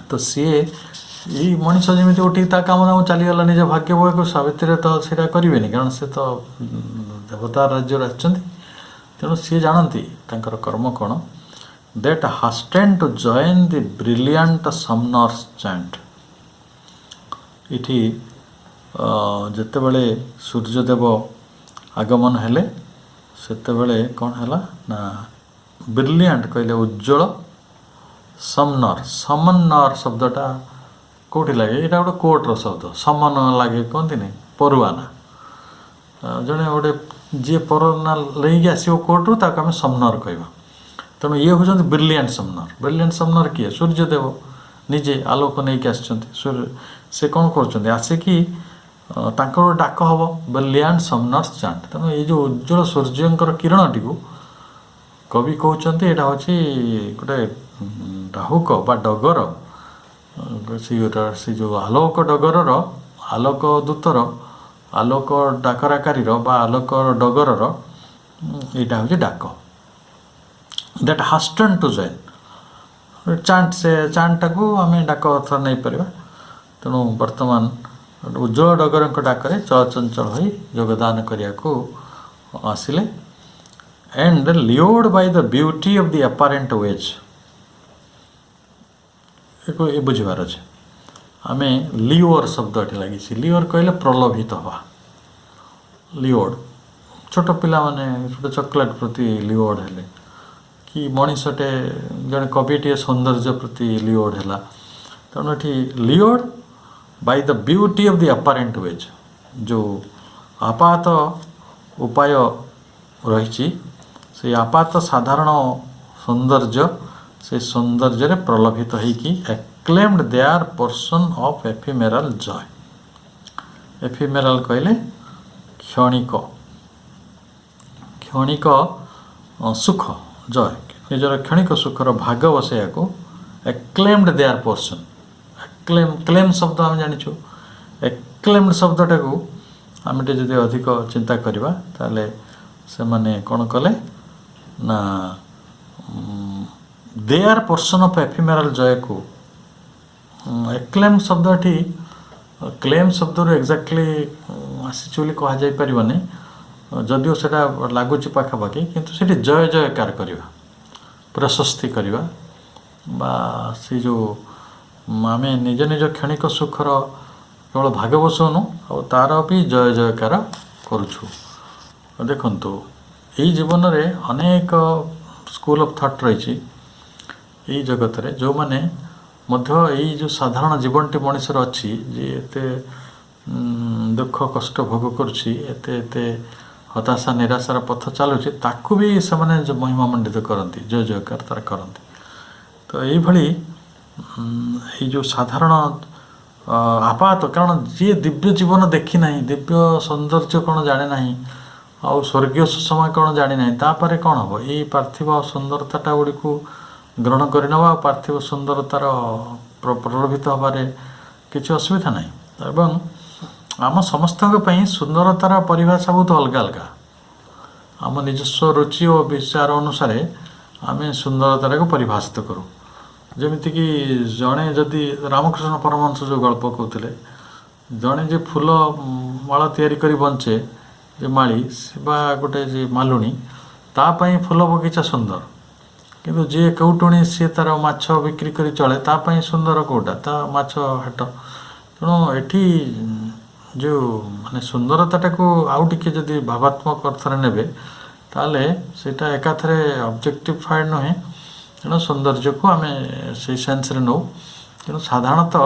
S3: तो सी ये मनीष जमी उठी काम दाम चलीगला निज भाग्य बोय को सावित्री तो सीटा करेंगे कारण से तो देवता राज्य आछंती तेणु सी जानती तांकर कर्म कौन that hasten to join the brilliant summoners chant इठी जेते बेले सूर्यदेव आगमन हेले सेते बेले कौन हैला ना ब्रिलियंट कहले उज्ज्वल समन्नर शब्दटा कौटी लगे यहाँ गोटे कोर्टर शब्द समन लगे कहती नहीं परुआना जड़े गोटे जी परुआना लेकिन आसो कोर्टरू ताक आम समनर कहवा तेणु ये हूँ ब्रिलियंट समनर किए सूर्यदेव निजे आलोक नहीं सूर्य से कौन कर आसिकी डाक हम ब्रिलियंट समनर्स चांट तेणु ये जो उज्ज्वल सूर्यंकर किरणटी को कवि कहते यहाँ हूँ गोटे डाहुक बा डगर से जो आलोक डगर आलोक दूतर आलोक डाकराकारी बा आलोक डगर यहाँ हूँ डाक दैट हास्टन टू जॉइन चांट से चांटा को आम डाक अर्थ नहीं पार तेणु बर्तमान उज्ज्वल डगर डाकरे चलचंचल हो योगदान करने को आसिले and lured by the beauty of the apparent ways ये बुझार अच्छे आम लिओर शब्द ये लगी लिओर कहले प्रलोभित हवा लिओर्ड छोट पिला माने छोटे चॉकलेट प्रति लिओर्ड हेले कि मनीषटे जड़े कविटे सौंदर्य प्रति लिओर्ड है तेणु ये lured by the beauty of the apparent ways जो आपात उपाय रही से आपात साधारण सौंदर्य से सौंदर्य प्रलोभित होगी acclaimed their portion of ephemeral joy ephemeral कहले क्षणिक क्षणिक सुख जॉय निजर क्षणिक सुखर भाग बसैया को एक्लेम्ड देयर पर्सन क्लेम शब्द आम जाचु एक्लेम्ड शब्दटा को आम जो अधिक चिंता करवा ताले से माने कौन कले ना there portion of ephemeral Joy को एक्लेम शब्दटी क्लेम शब्द एक्जाक्टली आसी बोली कह जापरनी जदिओ से लगुच पाखापाखि किंतु से जय जयकार करवा प्रशस्ति करवा से जो आम निज निज क्षणिक सुखर केवल भाग बसौनु आ तार भी जय जयकार करुछु देखंतु यही जीवन में अनेक स्कूल ऑफ थॉट रही यही जगत रे जो माने मध्य यही जो साधारण जीवनटी मनुष्यर अच्छी जी एते दुख कष्ट भोग करुछि एते एते हताशा निराशार पथ चलुछि ताकू भी से माने जो महिमा मंडित करती जय जयकार तार करती तो यही जो साधारण आपात कारण जी दिव्य जीवन देखी ना दिव्य सौंदर्य कौन जाने ना आ स्वर्गीय सुषमा कौन जानी ना तापर कौन हम ये पार्थिव सुंदरता गुड़ी को ग्रहण करनवा पार्थिव सुंदरतार प्रलोभित हबारे किसी असुविधा ना एवं आम समस्त सुंदरतार परिभाषा बहुत अलग अलग आम निजस्व रुचि और विचार अनुसार आम सुंदरतार को परिभाषित करूँ जमीती कि जड़े जदि रामकृष्ण परमहंस जो गल्प कहते जड़े जे फूल माला तैयारी करी बंचे जे माली बा गोटे जे मालुणी तापाई फूल बगीचा सुंदर किंतु जे कौटुणी सी तार माछ बिक्री करी चले तापाई सुंदर कोटा ता माछ हाट तेणु एठी जो माने सुंदरता को आउ टिके जदि भावात्मक अर्थरे नेबे ताले सेटा एकाथरे ऑब्जेक्टिफाइड नहे तेणु सौंदर्य को आम से सेन्स नौ तेणु साधारणतः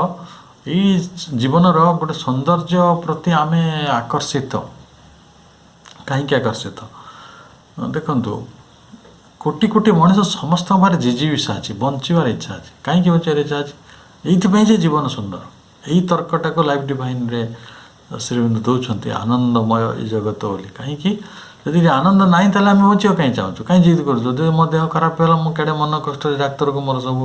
S3: यही जीवनर गोटे सौंदर्य प्रति आम आकर्षित कहीं आकर्षित देखु कोटि कोटि मनीष समस्त बारे जिजीविषा अच्छी बचार इच्छा अच्छी कहीं बचार इच्छा अच्छी ये जीवन सुंदर यही तर्कटा को लाइफ डिवाइन रे ଶ୍ରୀବିନ୍ଦୁ ଦେଉଛନ୍ତି ଆନନ୍ଦମୟ ଏ ଜଗତ ବୋଲି। କାହିଁକି ଯଦି ଆନନ୍ଦ ନାହିଁ ତାହେଲେ ଆମେ ବଞ୍ଚିବାକୁ କାହିଁ ଚାହୁଁଛୁ, କାହିଁ ଜିଦ୍ କରୁଛୁ? ଯଦି ମୋ ଦେହ ଖରାପ ହେଲା ମୁଁ କେଡ଼େ ମନ କଷ୍ଟରେ ଡାକ୍ତରକୁ ମୋର ସବୁ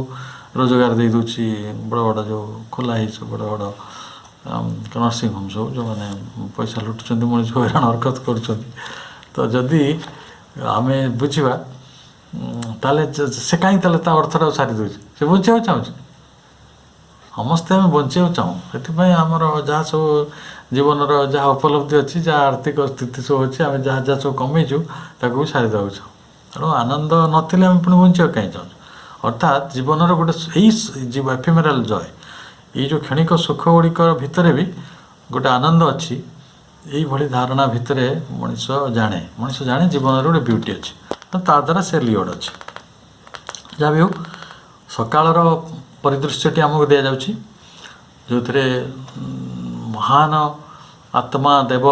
S3: ରୋଜଗାର ଦେଇଦେଉଛି, ବଡ଼ ବଡ଼ ଯେଉଁ ଖୋଲା ହେଇଛି ବଡ଼ ବଡ଼ ନର୍ସିଂ ହୋମ୍ ସବୁ, ଯେଉଁମାନେ ପଇସା ଲୁଟୁଛନ୍ତି ମଣିଷ ହଇରାଣ ହରକତ କରୁଛନ୍ତି। ତ ଯଦି ଆମେ ବୁଝିବା ତାହେଲେ ସେ କାହିଁକି ତାହେଲେ ତା ଅର୍ଥଟାକୁ ସାରି ଦେଉଛି? ସେ ବଞ୍ଚିବାକୁ ଚାହୁଁଛି। ସମସ୍ତେ ଆମେ ବଞ୍ଚିବାକୁ ଚାହୁଁ। ସେଥିପାଇଁ ଆମର ଯାହା ସବୁ ଜୀବନର ଯାହା ଉପଲବ୍ଧି ଅଛି, ଯାହା ଆର୍ଥିକ ସ୍ଥିତି ସବୁ ଅଛି, ଆମେ ଯାହା ଯାହା ସବୁ କମେଇଛୁ ତାକୁ ବି ସାରି ଦେବାକୁ ଚାହୁଁ। ତେଣୁ ଆନନ୍ଦ ନଥିଲେ ଆମେ ପୁଣି ବଞ୍ଚିବାକୁ କାହିଁ ଚାହୁଁଛୁ? ଅର୍ଥାତ୍ ଜୀବନର ଗୋଟେ ଏଇ ଏଫିମେରାଲ୍ ଜୟ, ଏଇ ଯେଉଁ କ୍ଷଣିକ ସୁଖ ଗୁଡ଼ିକ ଭିତରେ ବି ଗୋଟେ ଆନନ୍ଦ ଅଛି। ଏଇଭଳି ଧାରଣା ଭିତରେ ମଣିଷ ଜାଣେ ଜୀବନର ଗୋଟେ ବିୟୁଟି ଅଛି, ତା ଦ୍ୱାରା ସେ ଲିଅଡ଼ ଅଛି। ଯାହା ବି ହେଉ, ସକାଳର ପରିଦୃଶ୍ୟଟି ଆମକୁ ଦିଆଯାଉଛି, ଯେଉଁଥିରେ ମହାନ ଆତ୍ମା ଦେବ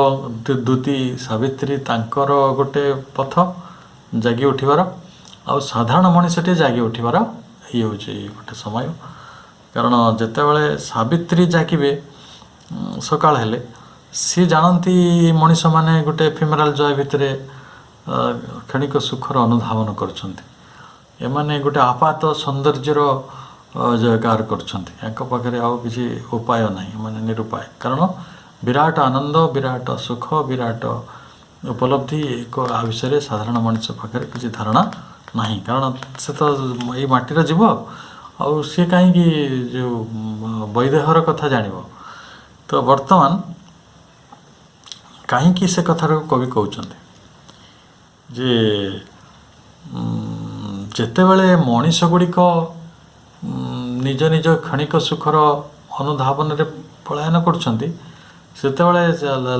S3: ଦୂତି ସାବିତ୍ରୀ ତାଙ୍କର ଗୋଟେ ପଥ ଜାଗି ଉଠିବାର, ଆଉ ସାଧାରଣ ମଣିଷଟିଏ ଜାଗି ଉଠିବାର ଇଏ ହେଉଛି ଗୋଟେ ସମୟ। କାରଣ ଯେତେବେଳେ ସାବିତ୍ରୀ ଜାଗିବେ ସକାଳ ହେଲେ, ସିଏ ଜାଣନ୍ତି ମଣିଷମାନେ ଗୋଟେ ଏଫିମେରାଲ୍ ଜୟ ଭିତରେ କ୍ଷଣିକ ସୁଖର ଅନୁଧାବନ କରୁଛନ୍ତି। ଏମାନେ ଗୋଟେ ଆପାତ ସୌନ୍ଦର୍ଯ୍ୟର ଜୟକାର କରୁଛନ୍ତି। ୟାଙ୍କ ପାଖରେ ଆଉ କିଛି ଉପାୟ ନାହିଁ, ଏମାନେ ନିରୁପାୟ। କାରଣ ବିରାଟ ଆନନ୍ଦ, ବିରାଟ ସୁଖ, ବିରାଟ ଉପଲବ୍ଧି ଆ ବିଷୟରେ ସାଧାରଣ ମଣିଷ ପାଖରେ କିଛି ଧାରଣା ନାହିଁ। କାରଣ ସେ ତ ଏଇ ମାଟିର ଜୀବ, ଆଉ ସିଏ କାହିଁକି ଯେଉଁ ବୈଦେହର କଥା ଜାଣିବ? ତ ବର୍ତ୍ତମାନ କାହିଁକି ସେ କଥାଟାକୁ କବି କହୁଛନ୍ତି ଯେ ଯେତେବେଳେ ମଣିଷ ଗୁଡ଼ିକ ନିଜ ନିଜ କ୍ଷଣିକ ସୁଖର ଅନୁଧାବନରେ ପଳାୟନ କରୁଛନ୍ତି, ସେତେବେଳେ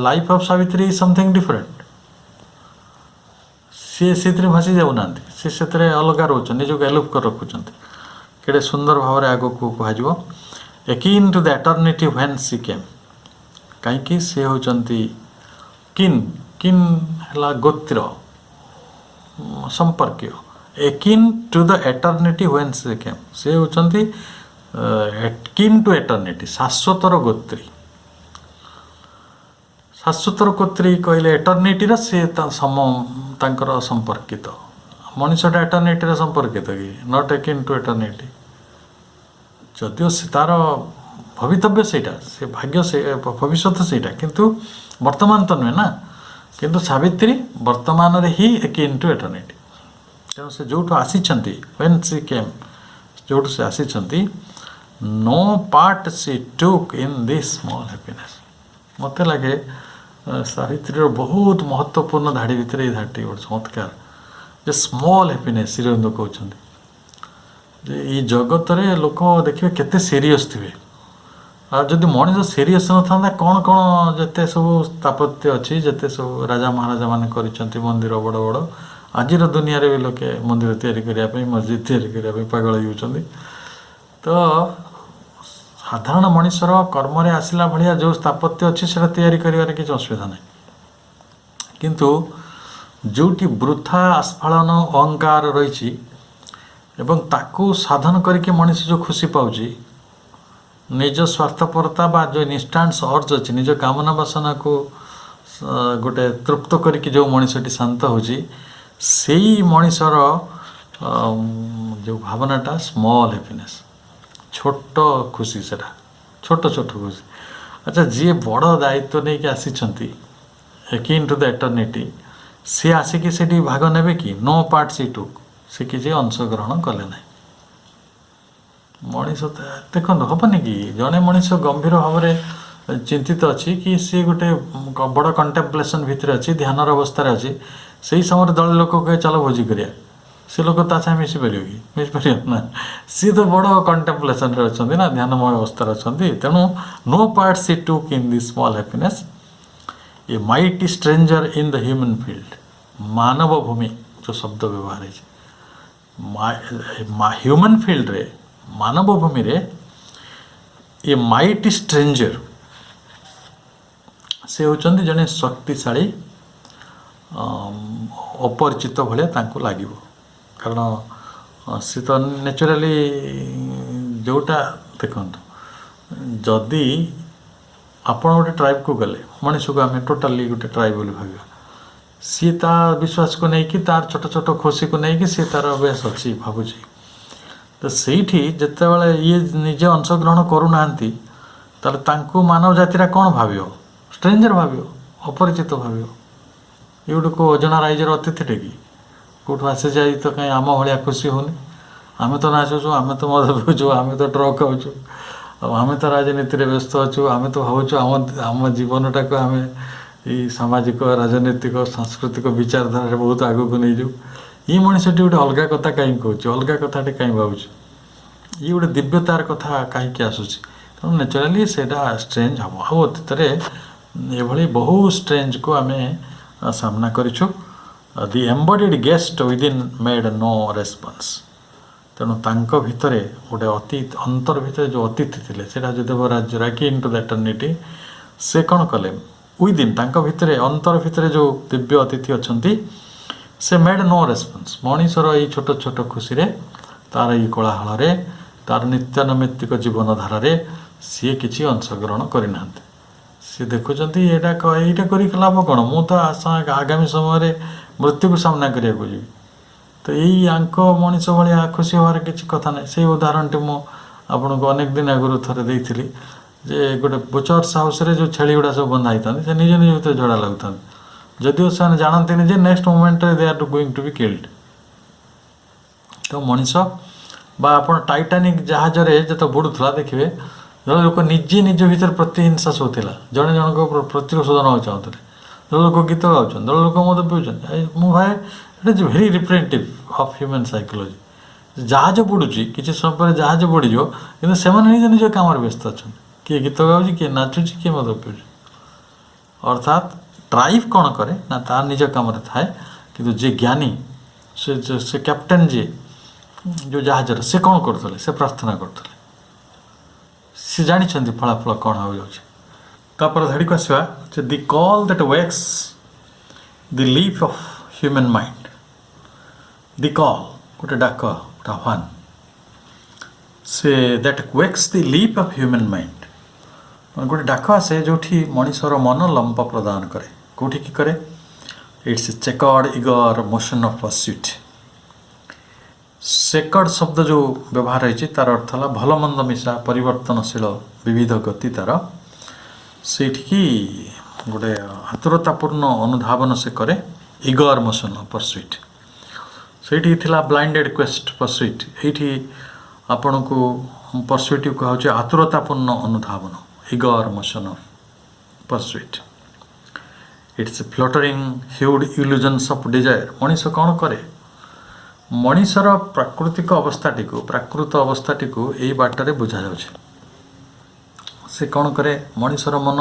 S3: life of Savitri is something different. ସିଏ ସେଥିରେ ଭାସି ଯାଉନାହାନ୍ତି, ସେ ସେଥିରେ ଅଲଗା ରହୁଛନ୍ତି, ନିଜକୁ ଏଲୁପ୍ କରି ରଖୁଛନ୍ତି। କେଡ଼େ ସୁନ୍ଦର ଭାବରେ ଆଗକୁ କୁହାଯିବ, akin to the eternity when she came. କାହିଁକି? ସେ ହେଉଛନ୍ତି କିନ୍ ହେଲା ଗୋତ୍ର, ସମ୍ପର୍କୀୟ। Akin to the eternity when she came, ସେ ହେଉଛନ୍ତି କିନ୍ ଟୁ ଏଟର୍ନିଟି, ଶାଶ୍ୱତର ଗୋତ୍ରୀ। ଶାଶ୍ୱତର ଗୋତ୍ରୀ କହିଲେ ଏଟର୍ନିଟିର ସେ ତାଙ୍କର ସମ୍ପର୍କିତ। ମଣିଷଟା ଏଟର୍ନିଟିର ସମ୍ପର୍କିତ କି? Not akin to eternity. ଯଦିଓ ସେ ତାର ଭବିତବ୍ୟ ସେଇଟା, ସେ ଭାଗ୍ୟ ସେ ଭବିଷ୍ୟତ ସେଇଟା, କିନ୍ତୁ ବର୍ତ୍ତମାନ ତ ନୁହେଁ ନା। କିନ୍ତୁ ସାବିତ୍ରୀ ବର୍ତ୍ତମାନରେ ହିଁ ଏକିନ୍ ଟୁ ଏଟର୍ନିଟି। ତେଣୁ ସେ ଯେଉଁଠୁ ଆସିଛନ୍ତି, ହ୍ୱେନ୍ ସି କେମ୍, ଯେଉଁଠୁ ସେ ଆସିଛନ୍ତି, no part she took in this small happiness. ମୋତେ ଲାଗେ ସାବିତ୍ରୀର ବହୁତ ମହତ୍ତ୍ୱପୂର୍ଣ୍ଣ ଧାଡ଼ି ଭିତରେ ଏଇ ଧାଡ଼ିଟି ଗୋଟେ ଚମତ୍କାର, ଯେ ସ୍ମଲ୍ ହ୍ୟାପିନେସ୍। ଶ୍ରୀଅରବିନ୍ଦ କହୁଛନ୍ତି ଯେ ଏଇ ଜଗତରେ ଲୋକ ଦେଖିବେ କେତେ ସିରିୟସ୍ ଥିବେ, ଆଉ ଯଦି ମଣିଷ ସିରିୟସ୍ ନଥାନ୍ତା, କ'ଣ ଯେତେ ସବୁ ସ୍ଥାପତ୍ୟ ଅଛି, ଯେତେ ସବୁ ରାଜା ମହାରାଜାମାନେ କରିଛନ୍ତି ମନ୍ଦିର ବଡ଼ ବଡ଼, ଆଜିର ଦୁନିଆରେ ବି ଲୋକେ ମନ୍ଦିର ତିଆରି କରିବା ପାଇଁ, ମସଜିଦ୍ ତିଆରି କରିବା ପାଇଁ ପାଗଳ ହେଉଛନ୍ତି। ତ ସାଧାରଣ ମଣିଷର କର୍ମରେ ଆସିଲା ଭଳିଆ ଯେଉଁ ସ୍ଥାପତ୍ୟ ଅଛି ସେଇଟା ତିଆରି କରିବାରେ କିଛି ଅସୁବିଧା ନାହିଁ। କିନ୍ତୁ ଯେଉଁଠି ବୃଥା ଆସ୍ଫାଳନ ଅହଙ୍କାର ରହିଛି ଏବଂ ତାକୁ ସାଧନ କରିକି ମଣିଷ ଯେଉଁ ଖୁସି ପାଉଛି, ନିଜ ସ୍ୱାର୍ଥପରତା ବା ଯେଉଁ ଇନଷ୍ଟାଣ୍ଟ ଅର୍ଜ ଅଛି, ନିଜ କାମନା ବାସନାକୁ ଗୋଟେ ତୃପ୍ତ କରିକି ଯେଉଁ ମଣିଷଟି ଶାନ୍ତ ହେଉଛି, ସେଇ ମଣିଷର ଯେଉଁ ଭାବନାଟା ସ୍ମଲ୍ ହ୍ୟାପିନେସ୍, ଛୋଟ ଖୁସି, ସେଟା ଛୋଟ ଖୁସି। ଆଚ୍ଛା, ଯିଏ ବଡ଼ ଦାୟିତ୍ୱ ନେଇକି ଆସିଛନ୍ତି ଏକିନ୍ ଟୁ ଦ ଏଟର୍ନିଟି, ସିଏ ଆସିକି ସେଠି ଭାଗ ନେବେ କି? ନୋ ପାର୍ଟ ସି ଟୁକ୍, ସେ କିଛି ଅଂଶଗ୍ରହଣ କଲେ ନାହିଁ। ମଣିଷ ଦେଖନ୍ତୁ, ହେବନି କି ଜଣେ ମଣିଷ ଗମ୍ଭୀର ଭାବରେ ଚିନ୍ତିତ ଅଛି କି ସିଏ ଗୋଟେ ବଡ଼ କଣ୍ଟେମ୍ପଲେସନ୍ ଭିତରେ ଅଛି, ଧ୍ୟାନର ଅବସ୍ଥାରେ ଅଛି, ସେଇ ସମୟରେ ଦଳ ଲୋକ କହେ ଚାଲ ଭୋଜି କରିବା, ସେ ଲୋକ ତା ସାଙ୍ଗେ ମିଶିପାରିବ କି? ମିଶିପାରିବ ନା। ସିଏ ତ ବଡ଼ କଣ୍ଟେମ୍ପଲେସନ୍ରେ ଅଛନ୍ତି ନା, ଧ୍ୟାନମୟ ଅବସ୍ଥାରେ ଅଛନ୍ତି। ତେଣୁ no part she took in the small happiness, a mighty stranger in the human field. ମାନବ ଭୂମି ଯେଉଁ ଶବ୍ଦ ବ୍ୟବହାର ହେଇଛି, ହ୍ୟୁମାନ୍ ଫିଲ୍ଡରେ, ମାନବ ଭୂମିରେ ଏ ମାଇଟି ଷ୍ଟ୍ରେଞ୍ଜର, ସେ ହେଉଛନ୍ତି ଜଣେ ଶକ୍ତିଶାଳୀ ଅପରିଚିତ ଭଳିଆ ତାଙ୍କୁ ଲାଗିବ। କାରଣ ସେ ତ ନ୍ୟାଚୁରାଲି ଯେଉଁଟା ଦେଖନ୍ତୁ, ଯଦି ଆପଣ ଗୋଟେ ଟ୍ରାଇବ୍କୁ ଗଲେ, ମଣିଷକୁ ଆମେ ଟୋଟାଲି ଗୋଟେ ଟ୍ରାଇବ୍ ବୋଲି ଭାବିବା, ସିଏ ତା ବିଶ୍ୱାସକୁ ନେଇକି ତାର ଛୋଟ ଛୋଟ ଖୁସିକୁ ନେଇକି ସିଏ ତାର ଅଭ୍ୟାସ ଅଛି ଭାବୁଛି। ତ ସେଇଠି ଯେତେବେଳେ ଇଏ ନିଜେ ଅଂଶଗ୍ରହଣ କରୁନାହାନ୍ତି, ତାହେଲେ ତାଙ୍କୁ ମାନବ ଜାତିଟା କ'ଣ ଭାବିବ? ଷ୍ଟ୍ରେଞ୍ଜର ଭାବିବ, ଅପରିଚିତ ଭାବିବ। ଇଏ ଗୋଟେ କେଉଁ ଅଜଣା ରାଇଜର ଅତିଥିଟେ କି? କେଉଁଠୁ ଆସିଯାଇ ତ କାହିଁ ଆମ ଭଳିଆ ଖୁସି ହେଉନି? ଆମେ ତ ନାଚୁଛୁ, ଆମେ ତ ମଦ ପିଉଛୁ, ଆମେ ତ ଡ୍ରଗ୍ ଖାଉଛୁ, ଆଉ ଆମେ ତ ରାଜନୀତିରେ ବ୍ୟସ୍ତ ଅଛୁ, ଆମେ ତ ଭାବୁଛୁ ଆମ ଜୀବନଟାକୁ ଆମେ ଏଇ ସାମାଜିକ, ରାଜନୈତିକ, ସାଂସ୍କୃତିକ ବିଚାରଧାରାରେ ବହୁତ ଆଗକୁ ନେଇଯିବୁ। ଇଏ ମଣିଷଟି ଗୋଟେ ଅଲଗା କଥା କାହିଁକି କହୁଛି, ଅଲଗା କଥାଟେ କାହିଁ ଭାବୁଛି, ଇଏ ଗୋଟେ ଦିବ୍ୟତାର କଥା କାହିଁକି ଆସୁଛି? ତେଣୁ ନ୍ୟାଚୁରାଲି ସେଇଟା ଷ୍ଟ୍ରେଞ୍ଜ ହେବ। ଆଉ ଅତୀତରେ ଏଭଳି ବହୁ ଷ୍ଟ୍ରେଞ୍ଜକୁ ଆମେ ସାମ୍ନା କରିଛୁ। The embodied guest within made no response. ତେଣୁ ତାଙ୍କ ଭିତରେ ଗୋଟେ ଅନ୍ତର ଭିତରେ ଯେଉଁ ଅତିଥି ଥିଲେ, ସେଇଟା ହେଉଛି ଦେବରାଜ ରାଗି ଇନ୍ ଟୁ ଦ ଏଟର୍ନିଟି, ସେ କ'ଣ କଲେ? ୱିଦିନ୍, ତାଙ୍କ ଭିତରେ ଅନ୍ତର ଭିତରେ ଯେଉଁ ଦିବ୍ୟ ଅତିଥି ଅଛନ୍ତି, ସେ ମେଡ୍ ନୋ ରେସ୍ପନ୍ସ। ମଣିଷର ଏଇ ଛୋଟ ଛୋଟ ଖୁସିରେ, ତାର ଏଇ କୋଳାହଳରେ, ତାର ନିତ୍ୟାନୈମିତ୍ତିକ ଜୀବନଧାରାରେ ସିଏ କିଛି ଅଂଶଗ୍ରହଣ କରିନାହାନ୍ତି। ସିଏ ଦେଖୁଛନ୍ତି ଏଇଟା କରିକି ଲାଭ କ'ଣ? ମୁଁ ତ ଆଗାମୀ ସମୟରେ ମୃତ୍ୟୁକୁ ସାମ୍ନା କରିବାକୁ ଯିବି, ତ ଏଇ ଆଙ୍କ ମଣିଷ ଭଳିଆ ଖୁସି ହେବାର କିଛି କଥା ନାହିଁ। ସେଇ ଉଦାହରଣଟି ମୁଁ ଆପଣଙ୍କୁ ଅନେକ ଦିନ ଆଗରୁ ଥରେ ଦେଇଥିଲି, ଯେ ଗୋଟେ ବୁଚର୍ସ ହାଉସ୍ରେ ଯେଉଁ ଛେଳି ଗୁଡ଼ା ସବୁ ବନ୍ଧା ହେଇଥାନ୍ତି, ସେ ନିଜ ଭିତରେ ଝଗଡ଼ା ଲାଗୁଥାନ୍ତି, ଯଦିଓ ସେମାନେ ଜାଣନ୍ତିନି ଯେ ନେକ୍ସଟ ମୋମେଣ୍ଟରେ they are going to be killed. ତ ମଣିଷ ବା ଆପଣ ଟାଇଟାନିକ୍ ଜାହାଜରେ ଯେତେ ବୁଡ଼ୁଥିଲା ଦେଖିବେ, ଜଣେ ଲୋକ ନିଜେ ନିଜ ଭିତରେ ପ୍ରତିହିଂସା ସବୁ ଥିଲା, ଜଣେ ଜଣଙ୍କ ପ୍ରତିଶୋଧ ନେବାକୁ ଚାହୁଁଥିଲେ, ଜଣେ ଲୋକ ଗୀତ ଗାଉଛନ୍ତି, ଜଣେ ଲୋକ ମଦ ପିଉଛନ୍ତି। ମୁଁ ଭାବେ it is very representative of human psychology. ଜାହାଜ ବୁଡ଼ୁଛି, କିଛି ସମୟ ପରେ ଜାହାଜ ବୁଡ଼ିଯିବ, କିନ୍ତୁ ସେମାନେ ନିଜ ନିଜ କାମରେ ବ୍ୟସ୍ତ ଅଛନ୍ତି। କିଏ ଗୀତ ଗାଉଛି, କିଏ ନାଚୁଛି, କିଏ ମଦ ପିଉଛି। ଅର୍ଥାତ୍ ଟ୍ରାଇବ୍ କ'ଣ କରେ ନା, ତାର ନିଜ କାମରେ ଥାଏ, କିନ୍ତୁ ଯିଏ ଜ୍ଞାନୀ, ସେ କ୍ୟାପ୍ଟେନ୍ ଯିଏ ଯେଉଁ ଜାହାଜର, ସେ କ'ଣ କରୁଥିଲେ? ସେ ପ୍ରାର୍ଥନା କରୁଥିଲେ। ସେ ଜାଣିଛନ୍ତି ଫଳାଫଳ କ'ଣ ହୋଇଯାଉଛି। ତାପରେ ଧାଡ଼ିକୁ ଆସିବା ଯେ the call that wakes the leap of human mind. The call, ଗୋଟେ ଡାକ, ଗୋଟେ ଆହ୍ୱାନ, ସେ that wakes the leap of human mind. ଗୋଟେ ଡାକ ଆସେ ଯେଉଁଠି ମଣିଷର ମନ ଲମ୍ବ ପ୍ରଦାନ କରେ। କେଉଁଠିକି କରେ? Its chequered eager motion of pursuit. Chequered ଶବ୍ଦ ଯେଉଁ ବ୍ୟବହାର ହେଇଛି, ତା'ର ଅର୍ଥ ହେଲା ଭଲ ମନ୍ଦ ମିଶା, ପରିବର୍ତ୍ତନଶୀଳ, ବିବିଧ ଗତି ତା'ର। ସେଇଠିକି ଗୋଟେ ଆତୁରତାପୂର୍ଣ୍ଣ ଅନୁଧାବନ ସେ କରେ, ଇଗର ମୋସନ୍ ଅଫ୍ ପର୍ସ୍ୟୁଟ୍। ସେଇଠି ଥିଲା ବ୍ଲାଇଣ୍ଡେଡ୍ କ୍ୱେଷ୍ଟ ପର୍ସ୍ୟୁଟ୍। ଏଇଠି ଆପଣଙ୍କୁ ପର୍ସ୍ୟୁଟ୍କୁ କୁହାହେଉଛି ଆତୁରତାପୂର୍ଣ୍ଣ ଅନୁଧାବନ, eager motion of pursuit. Its fluttering hued illusions of desire. ମଣିଷ କ'ଣ କରେ? ମଣିଷର ପ୍ରାକୃତିକ ପ୍ରାକୃତ ଅବସ୍ଥାଟିକୁ ଏଇ ବାଟରେ ବୁଝାଯାଉଛି। ସେ କ'ଣ କରେ? ମଣିଷର ମନ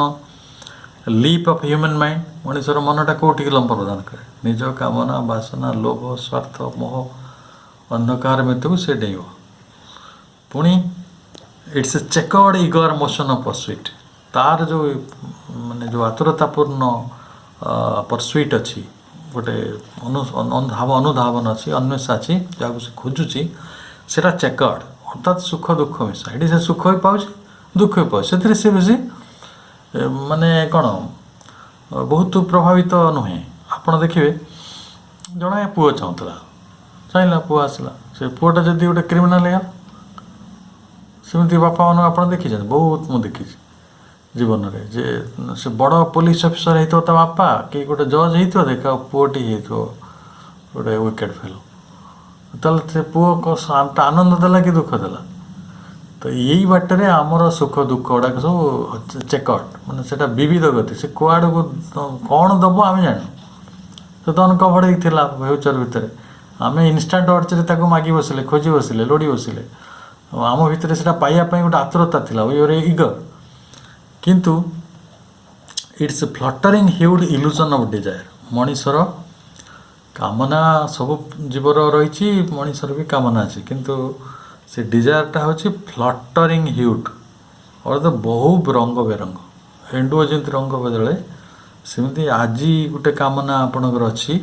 S3: ଲିପ୍ ଅଫ୍ ହ୍ୟୁମାନ୍ ମାଇଣ୍ଡ, ମଣିଷର ମନଟା କେଉଁଠିକି ଲମ୍ବ ପ୍ରଦାନ କରେ? ନିଜ କାମନା, ବାସନା, ଲୋଭ, ସ୍ୱାର୍ଥ, ମୋହ, ଅନ୍ଧକାର ଭିତରକୁ ସେ ଡେଇଁବ। ପୁଣି it's a ଚେକର୍ଡ eager motion of ପର୍ସ୍ୟୁଟ୍। ତାର ଯେଉଁ ଆତୁରତାପୂର୍ଣ୍ଣ ପର୍ସ୍ୟୁଟ୍ ଅଛି, ଗୋଟେ ଅନୁଧାବନ ଅଛି, ଅନ୍ୱେଷା ଅଛି, ଯାହାକୁ ସେ ଖୋଜୁଛି, ସେଇଟା ଚେକର୍ଡ, ଅର୍ଥାତ୍ ସୁଖ ଦୁଃଖ ମିଶା। ଏଠି ସେ ସୁଖ ବି ପାଉଛି, ଦୁଃଖ ବି ପାଉଛି। ସେଥିରେ ସେ ବେଶୀ କ'ଣ ବହୁତ ପ୍ରଭାବିତ ନୁହେଁ। ଆପଣ ଦେଖିବେ, ଜଣେ ପୁଅ ଚାହିଁଲା, ପୁଅ ଆସିଲା, ସେ ପୁଅଟା ଯଦି ଗୋଟେ କ୍ରିମିନାଲ୍ ହେଇଗଲା, ସେମିତି ବାପାମାନଙ୍କୁ ଆପଣ ଦେଖିଛନ୍ତି? ବହୁତ ମୁଁ ଦେଖିଛି ଜୀବନରେ, ଯେ ସେ ବଡ଼ ପୋଲିସ ଅଫିସର ହେଇଥିବ ତା ବାପା, କି ଗୋଟେ ଜଜ୍ ହେଇଥିବ, ଦେଖ ପୁଅଟି ହେଇଥିବ ଗୋଟେ ୱିକେଟ୍ ଫେଲୋ, ତାହେଲେ ସେ ପୁଅ ଆନନ୍ଦ ଦେଲା କି ଦୁଃଖ ଦେଲା? ତ ଏଇ ବାଟରେ ଆମର ସୁଖ ଦୁଃଖ ଗୁଡ଼ାକ ସବୁ ଚେକର୍ଡ, ସେଇଟା ବିବିଧ ଗତି। ସେ କୁଆଡ଼କୁ କ'ଣ ଦେବ ଆମେ ଜାଣିନୁ। ସେ ତ ଅନକଭର୍ଡ ହେଇକି ଥିଲା ଭ୍ୟାଉଚର ଭିତରେ। ଆମେ ଇନଷ୍ଟାଣ୍ଟ ଅର୍ଚରେ ତାକୁ ମାଗି ବସିଲେ, ଖୋଜି ବସିଲେ, ଲୋଡ଼ି ବସିଲେ। ଆମ ଭିତରେ ସେଇଟା ପାଇବା ପାଇଁ ଗୋଟେ ଆତୁରତା ଥିଲା, ୱି ଇଗର। କିନ୍ତୁ it's fluttering ହ୍ୟୁଡ୍ illusion of desire. ମଣିଷର କାମନା ସବୁ ଜୀବର ରହିଛି, ମଣିଷର ବି କାମନା ଅଛି, କିନ୍ତୁ ସେ ଡିଜାୟାରଟା ହେଉଛି ଫ୍ଲଟରିଂ ହ୍ୟୁଡ୍, ଅର୍ଥାତ୍ ବହୁ ରଙ୍ଗ ବେରଙ୍ଗ। ଏଣ୍ଡୁଅ ଯେମିତି ରଙ୍ଗ ବଦଳେ, ସେମିତି ଆଜି ଗୋଟେ କାମନା ଆପଣଙ୍କର ଅଛି,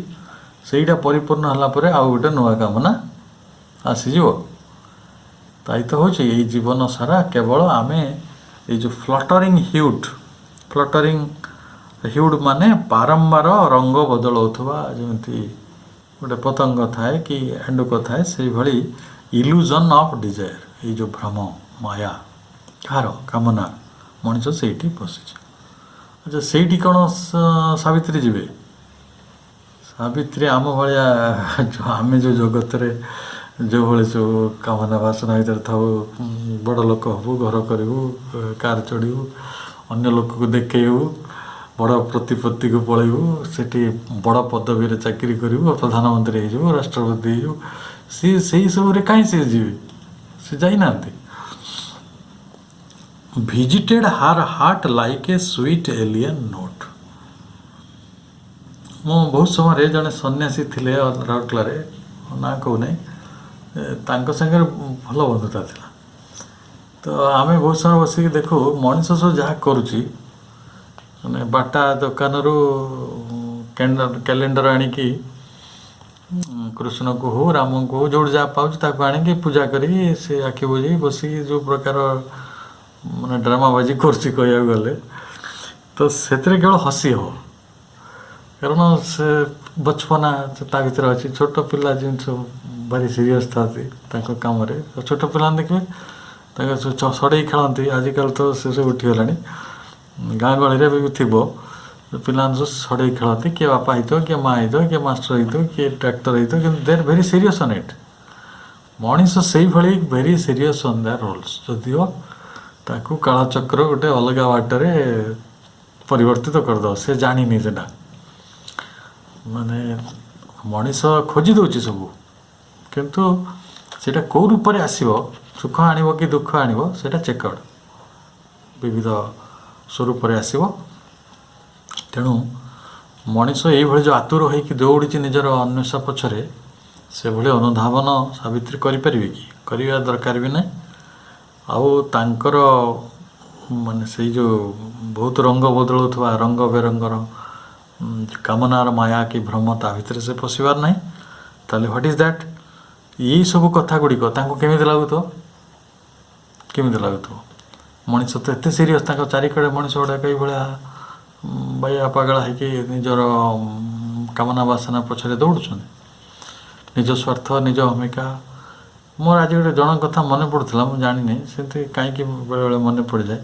S3: ସେଇଟା ପରିପୂର୍ଣ୍ଣ ହେଲା ପରେ ଆଉ ଗୋଟେ ନୂଆ କାମନା ଆସିଯିବ। ତାଇ ତ ହେଉଛି ଏଇ ଜୀବନ ସାରା କେବଳ ଆମେ ଏଇ ଯେଉଁ ଫ୍ଲଟରିଂ ହ୍ୟୁଡ୍ ଫ୍ଲଟରିଂ ହ୍ୟୁଡ୍ ମାନେ ବାରମ୍ବାର ରଙ୍ଗ ବଦଳାଉଥିବା, ଯେମିତି ଗୋଟେ ପତଙ୍ଗ ଥାଏ କି ଏଣ୍ଡୁକ ଥାଏ, ସେଇଭଳି ଇଲ୍ୟୁଜନ୍ ଅଫ୍ ଡିଜାୟାର, ଏଇ ଯେଉଁ ଭ୍ରମ ମାୟା କାହାର କାମନା, ମଣିଷ ସେଇଠି ବସିଛି। ଆଚ୍ଛା ସେଇଠି କ'ଣ ସାବିତ୍ରୀ ଯିବେ? ସାବିତ୍ରୀ ଆମ ଭଳିଆ ଆମେ ଯେଉଁ ଜଗତରେ ଯେଉଁଭଳି ସବୁ କାମନା ବାସନା ଭିତରେ ଥାଉ, ବଡ଼ ଲୋକ ହେବୁ, ଘର କରିବୁ, କାର୍ ଚଢ଼ିବୁ, ଅନ୍ୟ ଲୋକକୁ ଦେଖେଇବୁ, ବଡ଼ ପ୍ରତିପତ୍ତିକୁ ପଳେଇବୁ, ସେଠି ବଡ଼ ପଦବୀରେ ଚାକିରି କରିବୁ, ପ୍ରଧାନମନ୍ତ୍ରୀ ହେଇଯିବୁ, ରାଷ୍ଟ୍ରପତି ହେଇଯିବୁ, ସିଏ ସେଇ ସବୁରେ କାହିଁ ସିଏ ଯିବେ? ସେ ଯାଇନାହାନ୍ତି। ଭିଜିଟେଡ୍ ହାର୍ heart like a sweet alien note. ମୁଁ ବହୁତ ସମୟରେ ଜଣେ ସନ୍ନ୍ୟାସୀ ଥିଲେ ରାଉରକେଲାରେ, ନାଁ କହୁନାହିଁ, ତାଙ୍କ ସାଙ୍ଗରେ ଭଲ ବନ୍ଧୁତା ଥିଲା। ତ ଆମେ ବହୁତ ସମୟ ବସିକି ଦେଖୁ ମଣିଷ ସବୁ ଯାହା କରୁଛି, ମାନେ ବାଟା ଦୋକାନରୁ କ୍ୟାଲେଣ୍ଡର ଆଣିକି କୃଷ୍ଣକୁ ହଉ ରାମଙ୍କୁ ହଉ ଯେଉଁଠି ଯାହା ପାଉଛି ତାକୁ ଆଣିକି ପୂଜା କରିକି ସେ ଆଖି ବୁଝିକି ବସିକି ଯେଉଁ ପ୍ରକାର ମାନେ ଡ୍ରାମାବାଜି କରୁଛି କହିବାକୁ ଗଲେ, ତ ସେଥିରେ କେବଳ ହସି ହେବ। କାରଣ ସେ ବଚପନା ତା ଭିତରେ ଅଛି। ଛୋଟ ପିଲା ଜିନିଷ ଭାରି ସିରିୟସ୍ ଥାନ୍ତି ତାଙ୍କ କାମରେ। ଛୋଟ ପିଲାମାନେ ଦେଖିବେ ତାଙ୍କ ସଢ଼େଇ ଖେଳନ୍ତି, ଆଜିକାଲି ତ ସେ ସବୁ ଉଠିଗଲାଣି, ଗାଁ ଗହଳିରେ ବି ଥିବ ପିଲାମାନେ ସବୁ ସଢ଼େଇ ଖେଳନ୍ତି, କିଏ ବାପା ହେଇଥିବ, କିଏ ମା ହେଇଥିବ, କିଏ ମାଷ୍ଟର ହେଇଥିବ, କିଏ ଡାକ୍ତର ହେଇଥିବ, କିନ୍ତୁ ଦେ ଆର୍ ଭେରି ସିରିୟସ୍ ଅନ୍ ଇଟ୍। ମଣିଷ ସେଇଭଳି ଭେରି ସିରିୟସ୍ ଅନ୍ ଦ୍ୟାର୍ ରୋଲ୍ସ, ଯଦିଓ ତାକୁ କାଳଚକ୍ର ଗୋଟେ ଅଲଗା ବାଟରେ ପରିବର୍ତ୍ତିତ କରିଦେବ, ସେ ଜାଣିନି ସେଟା। ମାନେ ମଣିଷ ଖୋଜି ଦେଉଛି ସବୁ, କିନ୍ତୁ ସେଇଟା କେଉଁ ରୂପରେ ଆସିବ, ସୁଖ ଆଣିବ କି ଦୁଃଖ ଆଣିବ, ସେଇଟା ଚେକଡ଼ ବିବିଧ ସ୍ୱରୂପରେ ଆସିବ। ତେଣୁ ମଣିଷ ଏଇଭଳି ଯେଉଁ ଆତୁର ହୋଇକି ଦୌଡ଼ିଛି ନିଜର ଅନ୍ୱେଷା ପଛରେ, ସେଭଳି ଅନୁଧାବନ ସାବିତ୍ରୀ କରିପାରିବେ କି? କରିବା ଦରକାର ବି ନାହିଁ। ଆଉ ତାଙ୍କର ମାନେ ସେଇ ଯେଉଁ ବହୁତ ରଙ୍ଗ ବଦଳୁଥିବା ରଙ୍ଗ ବେରଙ୍ଗର କାମନାର ମାୟା କି ଭ୍ରମ, ତା ଭିତରେ ସେ ପଶିବାର ନାହିଁ। ତାହେଲେ ହ୍ୱାଟ୍ ଇଜ୍ ଦ୍ୟାଟ୍? ଏଇ ସବୁ କଥା ଗୁଡ଼ିକ ତାଙ୍କୁ କେମିତି ଲାଗୁଥିବ? କେମିତି ଲାଗୁଥିବ? ମଣିଷ ତ ଏତେ ସିରିୟସ୍, ତାଙ୍କ ଚାରିକଡ଼େ ମଣିଷ ଗୁଡ଼ାକ ଏଇଭଳିଆ ବାଇଆ ପାଗଳା ହେଇକି ନିଜର କାମନା ବାସନା ପଛରେ ଦୌଡ଼ୁଛନ୍ତି, ନିଜ ସ୍ୱାର୍ଥ, ନିଜ ଭୂମିକା। ମୋର ଆଜି ଗୋଟେ ଜଣଙ୍କ କଥା ମନେ ପଡ଼ୁଥିଲା, ମୁଁ ଜାଣିନି ସେମିତି କାହିଁକି ବେଳେବେଳେ ମନେ ପଡ଼ିଯାଏ।